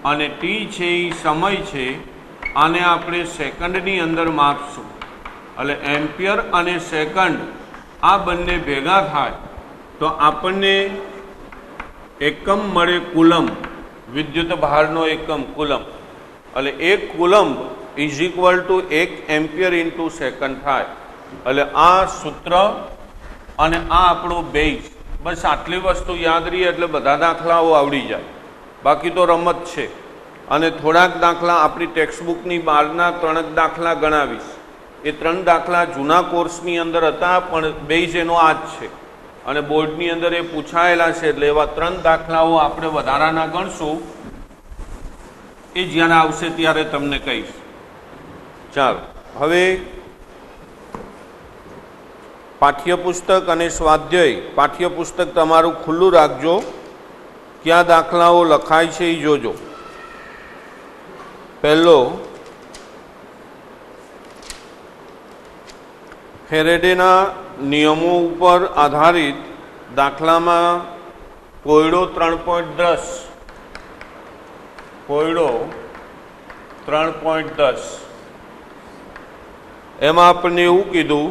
અને ટી છે એ સમય છે, આને આપણે સેકન્ડની અંદર માપશું. એટલે એમ્પિયર અને સેકન્ડ આ બંને ભેગા થાય તો આપણને એકમ મળે કુલમ, વિદ્યુત ભારનો એકમ કુલમ. એટલે 1 coulomb is equal to 1 ampere into second થાય. એટલે આ સૂત્ર અને આ આપણો બેઝ, બસ આટલી વસ્તુ યાદ રહી એટલે બધા દાખલાઓ આવડી જાય. બાકી તો રમત છે. અને થોડાક દાખલા આપણી ટેક્સ્ટબુકની બહારના 3 દાખલા ગણાવીશ. એ 3 દાખલા જૂના કોર્સની અંદર હતા, પણ બેઝ એનો આ જ છે અને બોર્ડની અંદર એ પૂછાયેલા છે. એટલે એવા 3 દાખલાઓ આપણે વધારાના ગણશું. એ જ્યારે આવશે ત્યારે તમને કહીશ. ચાલો, હવે પાઠ્યપુસ્તક અને સ્વાધ્યાય. પાઠ્યપુસ્તક તમારું ખુલ્લું રાખજો, ક્યાં દાખલાઓ લખાય છે એ જોજો. પહેલો, ફેરેડેના નિયમો ઉપર આધારિત દાખલામાં કોયડો 3.10 કોયડો 3.10 એમાં આપણને એવું કીધું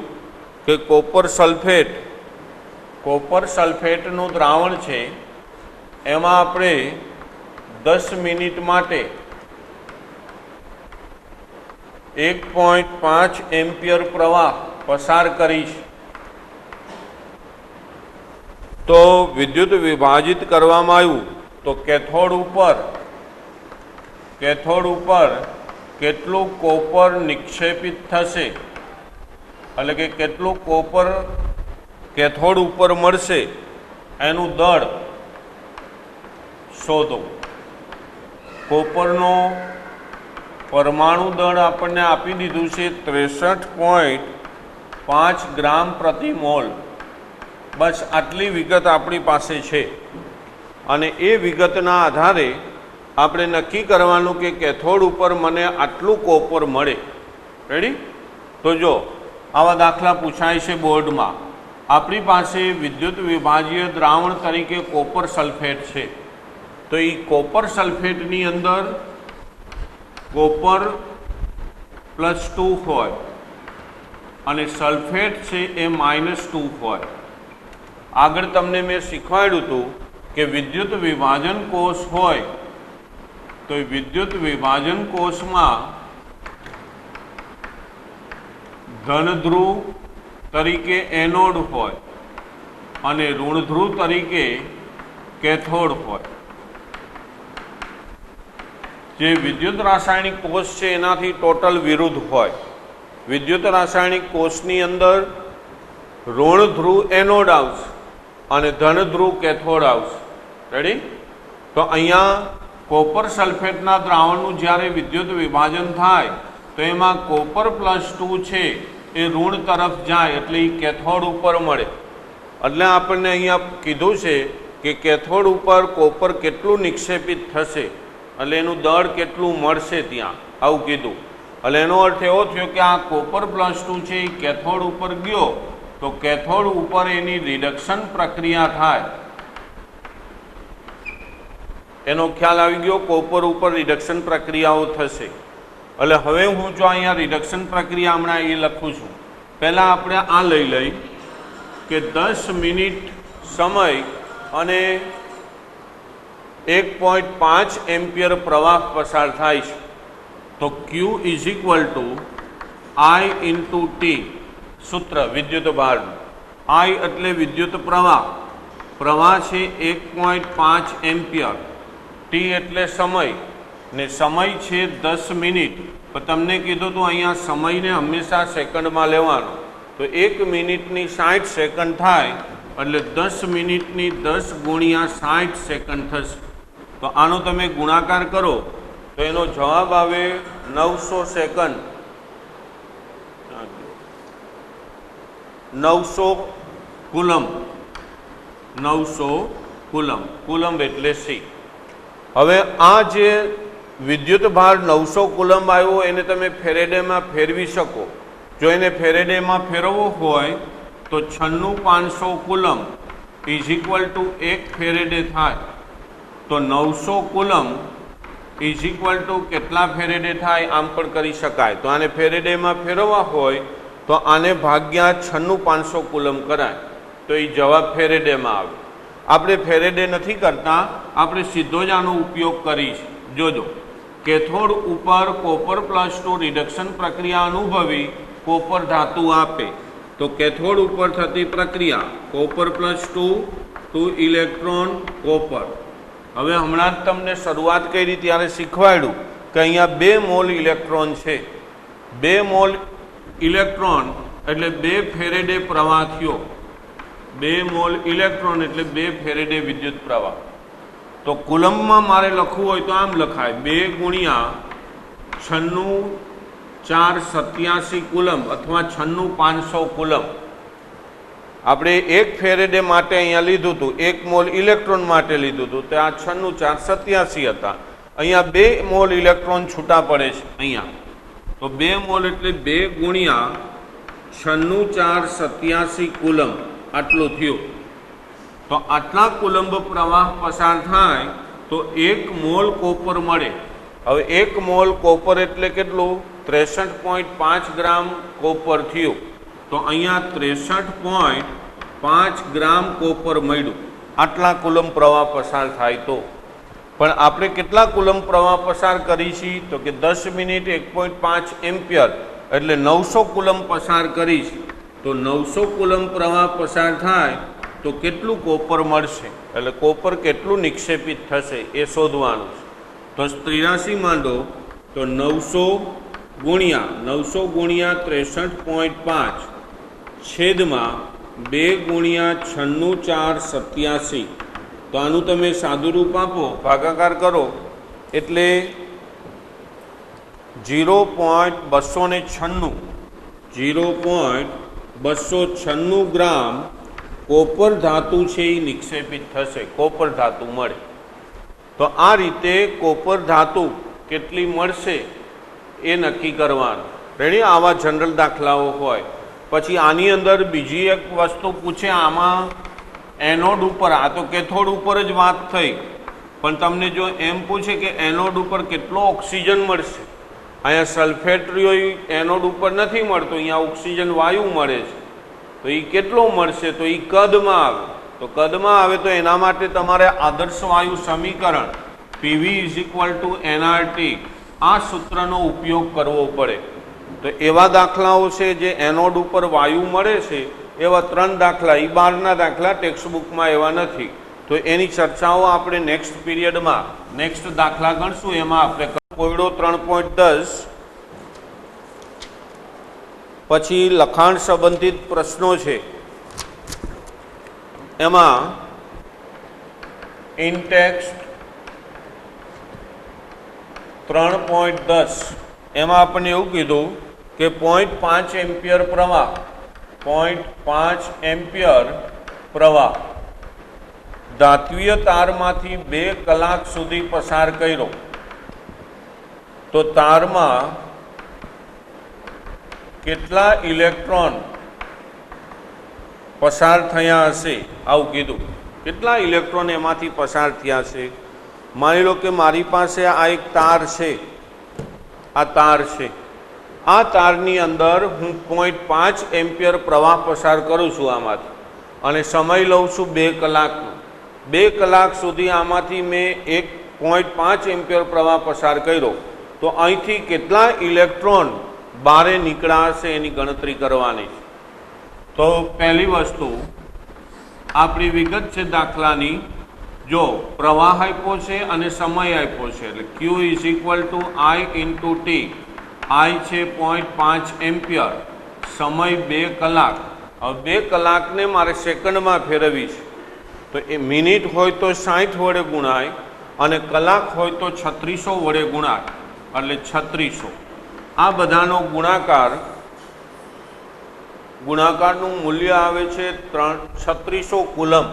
કે કોપર સલ્ફેટનું દ્રાવણ છે એમાં આપણે 10 મિનિટ માટે 1.5 એમ્પિયર પ્રવાહ પસાર કરીશ તો વિદ્યુત વિભાજિત કરવામાં આવ્યું તો કેથોડ ઉપર કેટલું કોપર નિક્ષેપિત થશે, એટલે કે કેટલું કોપર કેથોડ ઉપર મળશે એનું દળ શોધો. કોપરનો પરમાણુ દળ આપણને આપી દીધું છે 63.5 ગ્રામ પ્રતિ મોલ. બસ આટલી વિગત આપણી પાસે છે અને એ વિગતના આધારે આપણે નક્કી કરવાનું કે કેથોડ ઉપર મને આટલું કોપર મળે. રેડી? તો જો આવા દાખલા પૂછાય છે બોર્ડમાં. આપણી પાસે વિદ્યુત વિભાજ્ય દ્રાવણ તરીકે કોપર સલ્ફેટ છે તો એ કોપર સલ્ફેટની અંદર કોપર +2 હોય અને સલ્ફેટ છે એ -2 હોય. આગળ તમને મેં શીખવાડ્યું હતું કે વિદ્યુત વિભાજન કોષ હોય તો વિદ્યુત વિભાજન કોષમાં ધનધ્રુવ તરીકે એનોડ હોય અને ઋણધ્રુવ તરીકે કેથોડ હોય. જે વિદ્યુત રાસાયણિક કોષ છે એનાથી ટોટલ વિરુદ્ધ હોય. વિદ્યુત રાસાયણિક કોષની અંદર ઋણ ધ્રુવ એનોડ આવશે અને ધન ધ્રુવ કેથોડ આવશે. રેડી? તો અહીંયા કોપર સલ્ફેટના દ્રાવણનું જ્યારે વિદ્યુત વિભાજન થાય તો એમાં કોપર +2 છે એ ઋણ તરફ જાય એટલે એ કેથોડ ઉપર મળે. એટલે આપણને અહીંયા કીધું છે કે કેથોડ ઉપર કોપર કેટલું નિક્ષેપિત થશે એટલે એનું દળ કેટલું મળશે ત્યાં, આવું કીધું. એટલે એનો અર્થ એવો થયો કે આ કોપર +2 છે એ કેથોડ ઉપર ગયો તો કેથોડ ઉપર એની રિડક્શન પ્રક્રિયા થાય. એનો ખ્યાલ આવી ગયો. કોપર ઉપર રિડક્શન પ્રક્રિયાઓ થશે. એટલે હવે હું જો અહીંયા રિડક્શન પ્રક્રિયા હમણાં એ લખું છું. પહેલાં આપણે આ લઈ કે 10 મિનિટ સમય અને 1.5 એમ્પિયર પ્રવાહ પસાર થાય છે તો Q = I × T સૂત્ર વિદ્યુત ભારનું. I એટલે વિદ્યુત પ્રવાહ છે 1.5 એમ્પિયર. T એટલે સમય ને સમય છે 10 મિનિટ. પણ તમને કીધું તો અહીંયા સમયને હંમેશા સેકન્ડમાં લેવાનો તો 1 મિનિટની 60 સેકન્ડ થાય એટલે 10 મિનિટની 10 × 60 સેકન્ડ થશે. તો આનો તમે ગુણાકાર કરો તો એનો જવાબ આવે 900 સેકન્ડ. 900 કુલમ. 900 કુલમ. કુલમ એટલે C. હવે આ જે વિદ્યુત ભાર 900 કુલમ આવ્યો એને તમે ફેરેડેમાં ફેરવી શકો. જો એને ફેરેડેમાં ફેરવવો હોય તો 96500 કુલમ = 1 ફેરેડે થાય. તો 900 કુલમ = કેટલા ફેરેડે થાય આમ પણ કરી શકાય. તો આને ફેરેડેમાં ફેરવવા હોય તો આને ભાગ્યા 96500 કુલમ કરાય તો એ જવાબ ફેરેડેમાં આવે. આપણે ફેરેડે નથી કરતા, આપણે સીધો જ આનો ઉપયોગ કરીશ. જોજો, કેથોડ ઉપર કોપર +2 રિડક્શન પ્રક્રિયા અનુભવી કોપર ધાતુ આપે તો કેથોડ ઉપર થતી પ્રક્રિયા કોપર +2 2 ઇલેક્ટ્રોન કોપર. હવે હમણાં જ તમને શરૂઆત કરી ત્યારે શીખવાડ્યું કે અહીંયા 2 મોલ ઇલેક્ટ્રોન છે. 2 મોલ ઇલેક્ટ્રોન એટલે 2 ફેરેડે પ્રવાહ થયો. 2 મોલ ઇલેક્ટ્રોન એટલે 2 ફેરેડે વિદ્યુત પ્રવાહ. તો કુલમમાં મારે લખવું હોય તો આમ લખાય 2 × 96487 કુલમ અથવા 96500 કુલમ. આપણે 1 ફેરેડે માટે અહીંયા લીધું હતું, 1 મોલ ઇલેક્ટ્રોન માટે લીધું હતું તો આ 96487 હતા. અહીંયા 2 મોલ ઇલેક્ટ્રોન છૂટા પડે છે અહીંયા. તો 2 મોલ એટલે 2 × 96,487 કુલંબ આટલું થયું। તો આટલા કુલંબ પ્રવાહ પસાર થાય તો 1 મોલ કોપર મળે। હવે 1 મોલ કોપર એટલે કેટલું? 63.5 ગ્રામ કોપર થયું। તો અહીંયા 63.5 ગ્રામ કોપર મળ્યું આટલા કુલંબ પ્રવાહ પસાર થાય તો। પણ આપણે કેટલા કુલંબ પ્રવાહ પસાર કરી છે? તો કે 10 મિનિટ 1.5 એમ્પિયર એટલે 900 કુલંબ પસાર કરી છે। તો 900 કુલંબ પ્રવાહ પસાર થાય તો કેટલું કોપર મળશે? એટલે કોપર કેટલું નિક્ષેપિત થશે એ શોધવાનું છે। તો 83 માંડો તો 900 ગુણ્યા 63.5 છેદમાં 2 ગુણ્યા 96,487। તો આનું તમે સાદું રૂપ આપો, ભાગાકાર કરો એટલે 0.296 ગ્રામ કોપર ધાતુ છે એ નિક્ષેપિત થશે, કોપર ધાતુ મળે। તો આ રીતે કોપર ધાતુ કેટલી મળશે એ નક્કી કરવાનું। રેડી? આવા જનરલ દાખલાઓ હોય। પછી આની અંદર બીજી એક વસ્તુ પૂછે, આમાં એનોડ ઉપર, આ તો કેથોડ ઉપર જ વાત થઈ, પણ તમને જો એમ પૂછે કે એનોડ ઉપર કેટલો ઓક્સિજન મળશે, અહીંયા સલ્ફેટ રહ્યો એનોડ ઉપર નથી મળતો, અહીંયા ઓક્સિજન વાયુ મળે છે, તો એ કેટલો મળશે? તો એ કદમાં આવે। તો કદમાં આવે તો એના માટે તમારે આદર્શ વાયુ સમીકરણ PV = nRT આ સૂત્રનો ઉપયોગ કરવો પડે। તો એવા દાખલાઓ છે જે એનોડ ઉપર વાયુ મળે છે, એવા 3 દાખલા, એ બહારના દાખલા ટેક્સ્ટબુકમાં એવા નથી। તો એની ચર્ચાઓ આપણે નેક્સ્ટ પીરિયડમાં નેક્સ્ટ દાખલા ગણશું, એમાં આપણે કોયડો 3.10 પછી લખાણ સંબંધિત પ્રશ્નો છે, એમાં ઇનટેક્સ્ટ 3.10 એમાં આપણને એવું કીધું કે 0.5 એમ્પિયર પ્રવાહ 0.5 એમ્પિયર પ્રવાહ ધાત્વીય તારમાંથી 2 કલાક સુધી પસાર કર્યો તો તારમાં કેટલા ઇલેક્ટ્રોન પસાર થયા હશે? આવું કીધું। કેટલા ઇલેક્ટ્રોન એમાંથી પસાર થયા છે? માની લો કે મારી પાસે આ એક તાર છે, આ તાર છે, આ તારની અંદર હું 0.5 એમ્પિયર પ્રવાહ પસાર કરું છું આમાંથી, અને સમય લઉં છું 2 કલાકનો। 2 કલાક સુધી આમાંથી મેં 0.5 એમ્પિયર પ્રવાહ પસાર કર્યો તો અહીંથી કેટલા ઇલેક્ટ્રોન બહાર નીકળ્યા હશે એની ગણતરી કરવાની છે। તો પહેલી વસ્તુ આપણી વિગત છે દાખલાની, જો પ્રવાહ આપ્યો છે અને સમય આપ્યો છે એટલે Q = I × T, I છે 0.5 એમ્પિયર, સમય 2 કલાક। હવે 2 કલાકને મારે સેકન્ડમાં ફેરવવી છે, તો એ મિનિટ હોય તો 60 વડે ગુણાય અને કલાક હોય તો 3600 વડે ગુણાય, એટલે 3600। આ બધાનો ગુણાકારનું મૂલ્ય આવે છે 3600 કુલંબ।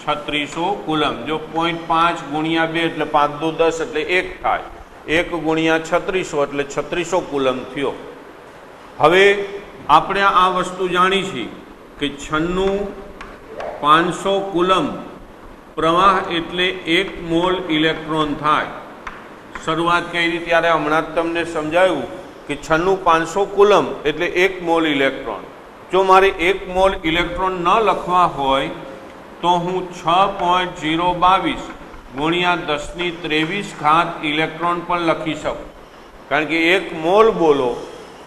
3600 કુલંબ, જો 0.5 ગુણ્યા 2 એટલે 5 દુ 10 એટલે 1 થાય, 1 ગુણ્યા 3600 એટલે 3600 કુલંબ થયો। હવે આપણે આ વસ્તુ જાણી છીએ કે 96,500 કુલંબ પ્રવાહ એટલે 1 મોલ ઇલેક્ટ્રોન થાય। શરૂઆત કરી ત્યારે હમણાં જ તમને સમજાયું કે 96,500 કુલંબ એટલે 1 મોલ ઇલેક્ટ્રોન। જો મારે 1 મોલ ઇલેક્ટ્રોન ન લખવા હોય તો હું 6.022 ગુણ્યા 10⁻23 ઇલેક્ટ્રોન પણ લખી શકું, કારણ કે 1 મોલ બોલો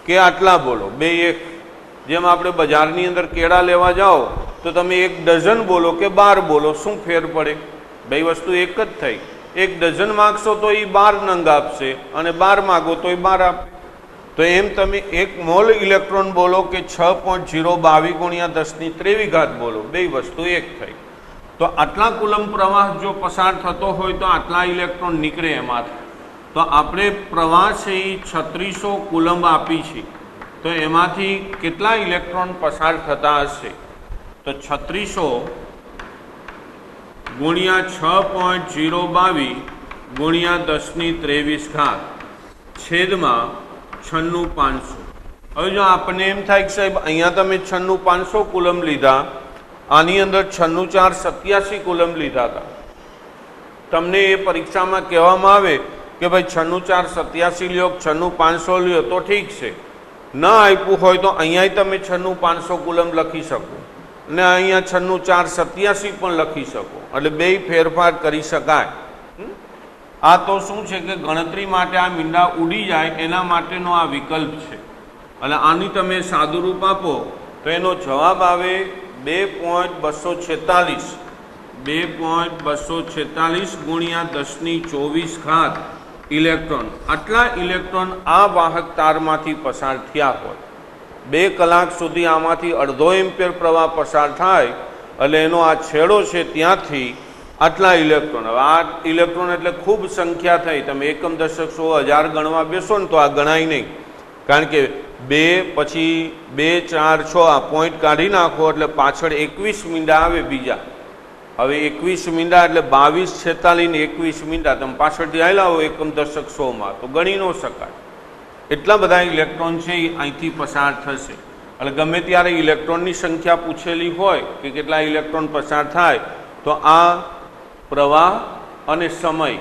કે આટલા બોલો, બે એક। જેમ આપણે બજારની અંદર કેળા લેવા જાઓ તો તમે 1 ડઝન બોલો કે 12 બોલો, શું ફેર પડે? બે વસ્તુ એક જ થઈ। 1 ડઝન માગશો તો એ 12 નંગ આપશે અને 12 માગો તો એ 12 આપે। તો એમ તમે 1 મોલ ઇલેક્ટ્રોન બોલો કે 6.022 ગુણ્યા 10⁻23 બોલો, બે વસ્તુ એક થઈ। તો આટલા કુલંબ પ્રવાહ જો પસાર થતો હોય તો આટલા ઇલેક્ટ્રોન નીકળે એમાંથી। તો આપણે પ્રવાહ છે એ 3600 કુલંબ આપી છે, તો એમાંથી કેટલા ઇલેક્ટ્રોન પસાર થતા હશે? તો 3600 ગુણ્યા 6.022 ગુણ્યા 10⁻23 છેદમાં 96,500, હવે જો આપણને એમ થાય કે સાહેબ અહીંયા તમે 96,500 કુલમ લીધા, આની અંદર 96,487 કુલમ લીધા હતા, તમને એ પરીક્ષામાં કહેવામાં આવે કે ભાઈ 96,487 લ્યો, 96,500 લ્યો તો ઠીક છે, ન આપ્યું હોય તો અહીંયા તમે 96,500 કુલમ લખી શકો ને અહીંયા 96,487 પણ લખી શકો, એટલે બે ફેરફાર કરી શકાય. આ તો શું છે કે ગણતરી માટે આ મીંડા ઉડી જાય એના માટેનો આ વિકલ્પ છે. અને આની તમે સાદુરૂપ આપો તો એનો જવાબ આવે 2.246 2.246 ગુણ્યા 10⁴ ઇલેક્ટ્રોન. આટલા ઇલેક્ટ્રોન આ વાહક તારમાંથી પસાર થયા હોય, 2 કલાક સુધી આમાંથી અડધો એમ્પિયર પ્રવાહ પસાર થાય એટલે એનો આ છેડો છે ત્યાંથી આટલા ઇલેક્ટ્રોન. હવે આ ઇલેક્ટ્રોન એટલે ખૂબ સંખ્યા થઈ, તમે એકમ દશક 100 1000 ગણવા બેસો ને તો આ ગણાય નહીં, કારણ કે 2 પછી 2 4 6 આ પોઈન્ટ કાઢી નાખો એટલે પાછળ 21 મીંડા આવે બીજા. હવે 21 મીંડા એટલે 22 46 ને 21 મીંડા તમે પાછળથી આવેલા હો એકમ દશક 100માં તો ગણી ન શકાય. એટલા બધા ઇલેક્ટ્રોન છે એ અહીંથી પસાર થશે. એટલે ગમે ત્યારે ઇલેક્ટ્રોનની સંખ્યા પૂછેલી હોય કે કેટલા ઇલેક્ટ્રોન પસાર થાય તો આ પ્રવાહ અને સમય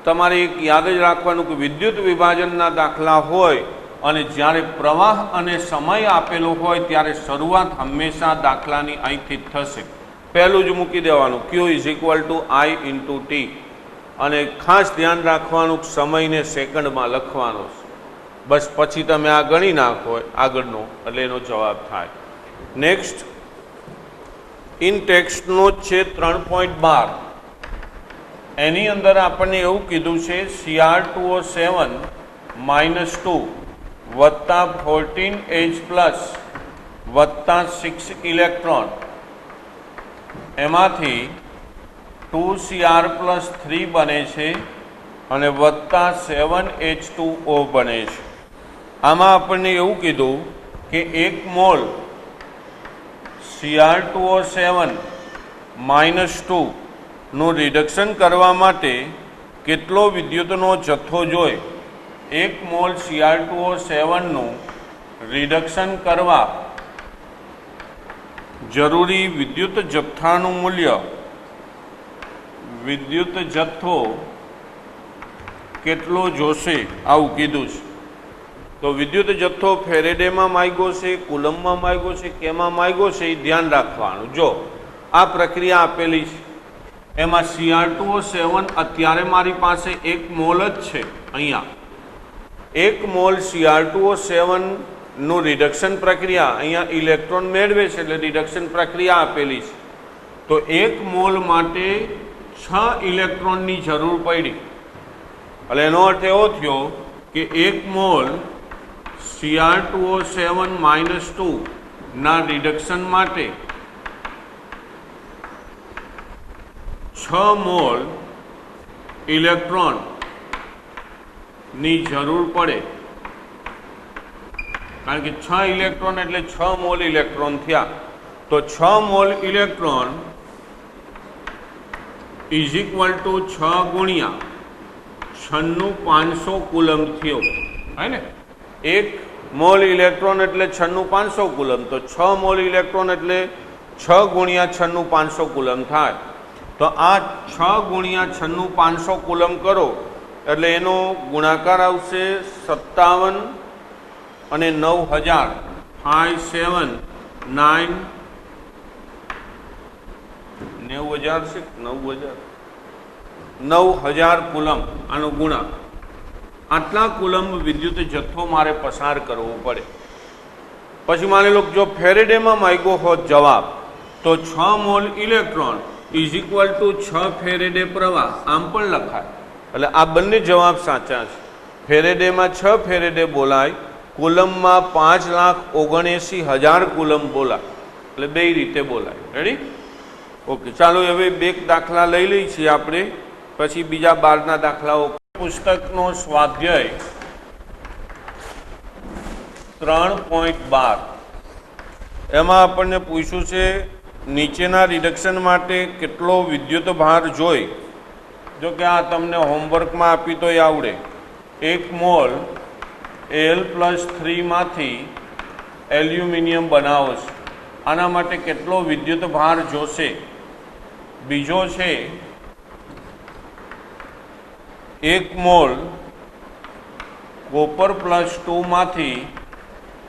તમારે એક યાદ જ રાખવાનું કે વિદ્યુત વિભાજનના દાખલા હોય અને જ્યારે પ્રવાહ અને સમય આપેલો હોય ત્યારે શરૂઆત હંમેશા દાખલાની અહીંથી જ થશે. પહેલું જ મૂકી દેવાનું Q = I × T, અને ખાસ ધ્યાન રાખવાનું સમયને સેકન્ડમાં લખવાનો છે. બસ પછી તમે આ ગણી નાખો આગળનો એટલે એનો જવાબ થાય. નેક્સ્ટ ઇન ટેક્સ્ટનો છે 3.12. એની અંદર આપણને એવું કીધું છે Cr2O7 - 2 વત્તા 14H+ વત્તા 6 ઇલેક્ટ્રોન, એમાંથી 2Cr+3 બને છે અને વત્તા 7H2O બને છે. આમાં આપણને એવું કીધું કે 1 મોલ Cr2O7 - 2 નું રિડક્શન કરવા માટે કેટલો વિદ્યુતનો જથ્થો જોઈએ. 1 મોલ Cr2O7 નું રિડક્શન કરવા જરૂરી વિદ્યુત જથ્થાનું મૂલ્ય, વિદ્યુત જથ્થો કેટલો જોશે આવું કીધું છે. તો વિદ્યુત જથ્થો ફેરેડેમાં માગ્યો છે, કુલમમાં માગ્યો છે, કેમાં માગ્યો છે એ ધ્યાન રાખવાનું. જો આ પ્રક્રિયા આપેલી છે એમાં Cr2O7 અત્યારે મારી પાસે 1 મોલ જ છે. અહીંયા 1 મોલ Cr2O7 નું રિડક્શન પ્રક્રિયા અહીંયા ઇલેક્ટ્રોન મેળવે છે એટલે રિડક્શન પ્રક્રિયા આપેલી છે. તો 1 મોલ માટે 6 ઇલેક્ટ્રોનની જરૂર પડી. એટલે એનો અર્થ એવો થયો કે 1 મોલ Cr2O7 - 2 ના રિડક્શન માટે 6 મોલ ઇલેક્ટ્રોન ની જરૂર પડે, કારણ કે 6 ઇલેક્ટ્રોન એટલે 6 મોલ ઇલેક્ટ્રોન થયા. તો 6 મોલ ઇલેક્ટ્રોન = 6 ગુણ્યા 96,500 કુલમ થયો. હે ને 1 મોલ ઇલેક્ટ્રોન એટલે 96,500 કુલમ, તો 6 મોલ ઇલેક્ટ્રોન એટલે 6 ગુણ્યા 96,500 કુલમ થાય. તો આ 6 ગુણ્યા 96,500 કુલમ કરો એટલે એનો ગુણાકાર આવશે 57 અને 9000 5 7 9 90,000 છે 9000 કુલમ આનો ગુણા. આટલા કુલમ વિદ્યુત જથ્થો મારે પસાર કરવો પડે. પછી માની લો જો ફેરેડેમાં માગ્યો હોત જવાબ તો 6 મોલ ઇલેક્ટ્રોન = 6 ફેરેડે પ્રવાહ આમ પણ લખાય. એટલે આ બંને જવાબ સાચા છે. ફેરેડેમાં 6 ફેરેડે બોલાય, કુલમમાં 5,79,000 કુલમ બોલાય. એટલે બે રીતે બોલાય. રેડી? ઓકે, ચાલો હવે 2 દાખલા લઈ લઈએ છીએ આપણે, પછી બીજા 12ના દાખલાઓ. પુસ્તકનો સ્વાધ્યાય 3.12 એમાં આપણને પૂછ્યું છે નીચેના રિડક્શન માટે કેટલો વિદ્યુત ભાર જોઈ. જો કે આ તમને હોમવર્કમાં આપી તોય આવડે. 1 મોલ Al+3 માંથી એલ્યુમિનિયમ બનાવો છે, આના માટે કેટલો વિદ્યુત ભાર જોશે? બીજો છે 1 મોલ copper+2 માંથી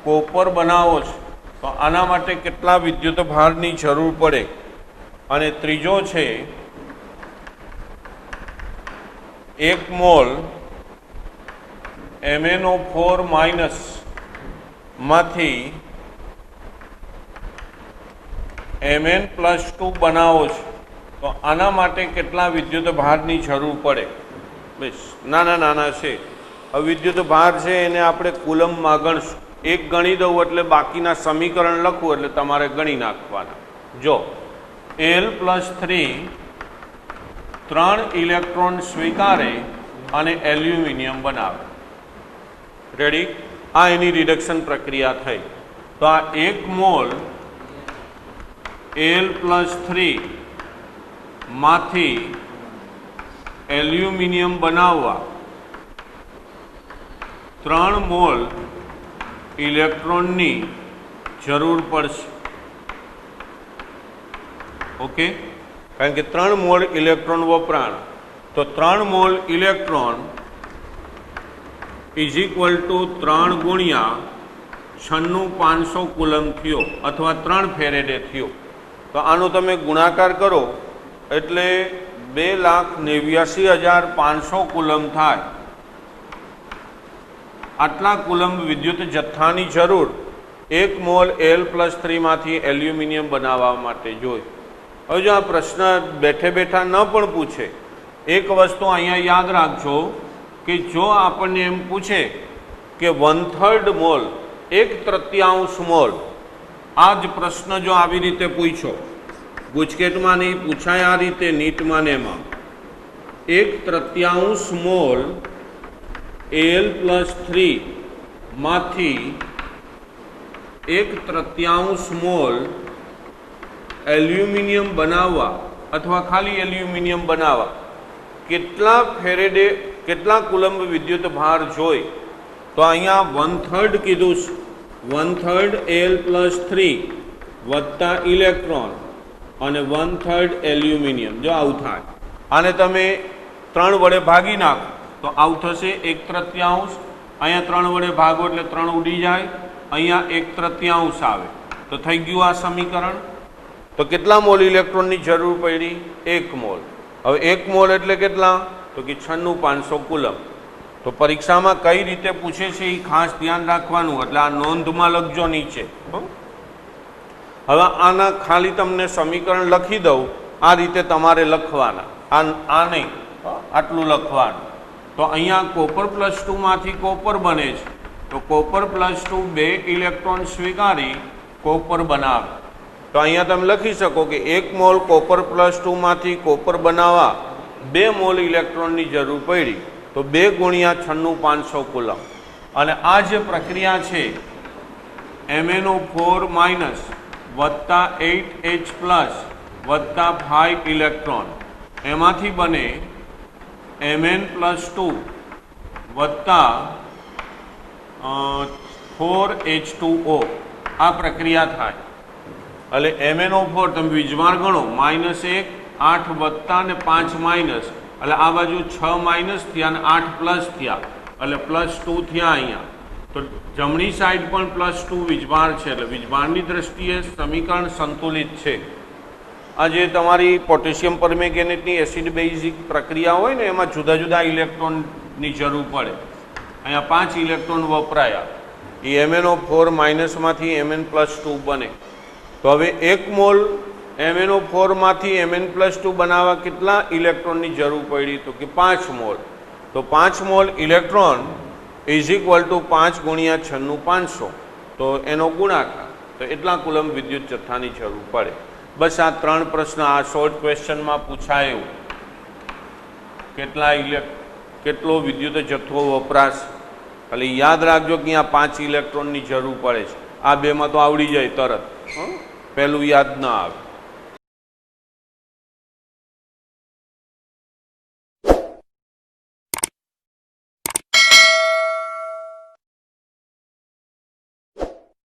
કોપર બનાવો છે, તો આના માટે કેટલા વિદ્યુત ભારની જરૂર પડે? અને ત્રીજો છે 1 મોલ MnO4- માંથી Mn+2 બનાવો છે, તો આના માટે કેટલા વિદ્યુત ભારની જરૂર પડે? બસ નાના નાના છે. હવે વિદ્યુત ભાર છે એને આપણે કુલમમાં ગણશું. એક ગણી દઉં એટલે બાકીના સમીકરણ લખવું એટલે તમારે ગણી નાખવાના. જો Al+3 3 ઇલેક્ટ્રોન સ્વીકારે અને એલ્યુમિનિયમ બનાવે. રેડી? આ એની રિડક્શન પ્રક્રિયા થઈ. તો આ 1 મોલ Al+3 માંથી એલ્યુમિનિયમ બનાવવા 3 મોલ ઇલેક્ટ્રોનની જરૂર પડશે. ઓકે, કારણ કે 3 મોલ ઇલેક્ટ્રોન વપરાણ, તો 3 mall electron is equal two 3 ગુણ્યા 96,500 કુલમ થયો અથવા 3 ફેરેડે થયો. તો આનો તમે ગુણાકાર કરો એટલે 2,89,500 કુલમ થાય. આટલા કુલમ વિદ્યુત જથ્થાની જરૂર 1 મોલ Al+3 માંથી એલ્યુમિનિયમ બનાવવા માટે જોઈ. હવે જો આ પ્રશ્ન બેઠે બેઠા ન પણ પૂછે, એક વસ્તુ અહીંયા યાદ રાખજો કે જો આપણને એમ પૂછે કે 1/3 મોલ, 1/3 મોલ, આ જ પ્રશ્ન જો આવી રીતે પૂછ્યો, ગુજકેટમાં નહીં પૂછાય આ રીતે, નીટમાં ને એમાં 1/3 મોલ Al+3 માંથી 1/3 મોલ એલ્યુમિનિયમ બનાવવા અથવા ખાલી એલ્યુમિનિયમ બનાવવા કેટલા ફેરેડે, કેટલા કુલંબ વિદ્યુત ભાર જોઈ? તો અહીંયા 1/3 કીધું છે. 1/3 Al+3 વત્તા ઇલેક્ટ્રોન અને 1/3 એલ્યુમિનિયમ. જો આવું થાય, આને તમે 3 વડે ભાગી નાખો તો આવું થશે 1/3. અહીંયા 3 વડે ભાગો એટલે 3 ઉડી જાય, અહીંયા 1/3 આવે, તો થઈ ગયું આ સમીકરણ. તો કેટલા મોલ ઇલેક્ટ્રોનની જરૂર પડી? 1 મોલ. હવે 1 મોલ એટલે કેટલા? તો કે 96,500 કુલમ. તો પરીક્ષામાં કઈ રીતે પૂછે છે એ ખાસ ધ્યાન રાખવાનું, એટલે આ નોંધમાં લખજો નીચે. હવે આના ખાલી તમને સમીકરણ લખી દઉં, આ રીતે તમારે લખવાના, આ નહીં, આટલું લખવાનું. તો અહીંયા copper+2 માંથી કોપર બને છે, તો copper+2 2 ઇલેક્ટ્રોન સ્વીકારી કોપર બનાવે. તો અહીંયા તમે લખી શકો કે 1 મોલ copper+2 માંથી કોપર બનાવવા 2 મોલ ઇલેક્ટ્રોનની જરૂર પડી, તો 2 ગુણ્યા 96,500 કુલમ. અને આ જે પ્રક્રિયા છે MnO4- વત્તા 8H+ વત્તા 5 ઇલેક્ટ્રોન, એમાંથી બને Mn+2 વત્તા 4H2O. આ પ્રક્રિયા થાય એટલે MnO4 તમે વીજભાર ગણો, -1, 8 વત્તા ને 5 માઇનસ, એટલે આ બાજુ 6 માઇનસ થયા અને 8 પ્લસ થયા, એટલે +2 થયા અહીંયા. તો જમણી સાઈડ પણ +2 વીજભાર છે, એટલે વીજભારની દ્રષ્ટિએ સમીકરણ સંતુલિત છે. આ જે તમારી પોટેશિયમ પરમેંગેનેટની એસિડ બેઝિક પ્રક્રિયા હોય ને, એમાં જુદા જુદા ઇલેક્ટ્રોનની જરૂર પડે. અહીંયા 5 ઇલેક્ટ્રોન વપરાયા, એ MnO4- માંથી Mn+2 બને. તો હવે 1 મોલ MnO4 માંથી Mn+2 બનાવવા કેટલા ઇલેક્ટ્રોનની જરૂર પડી? તો કે 5 મોલ. તો 5 mall electron is equal two 5 ગુણ્યા 96,500, તો એનો ગુણાકાર, તો એટલા કુલમ વિદ્યુત જથ્થાની જરૂર પડે. બસ આ 3 પ્રશ્ન આ શોર્ટ ક્વેશ્ચનમાં પૂછાય એવું. કેટલો વિદ્યુત જથ્થો વપરાશ, એટલે યાદ રાખજો કે અહીંયા 5 ઇલેક્ટ્રોનની જરૂર પડે છે. આ બેમાં તો આવડી જાય તરત, પહેલું યાદ ના આવે.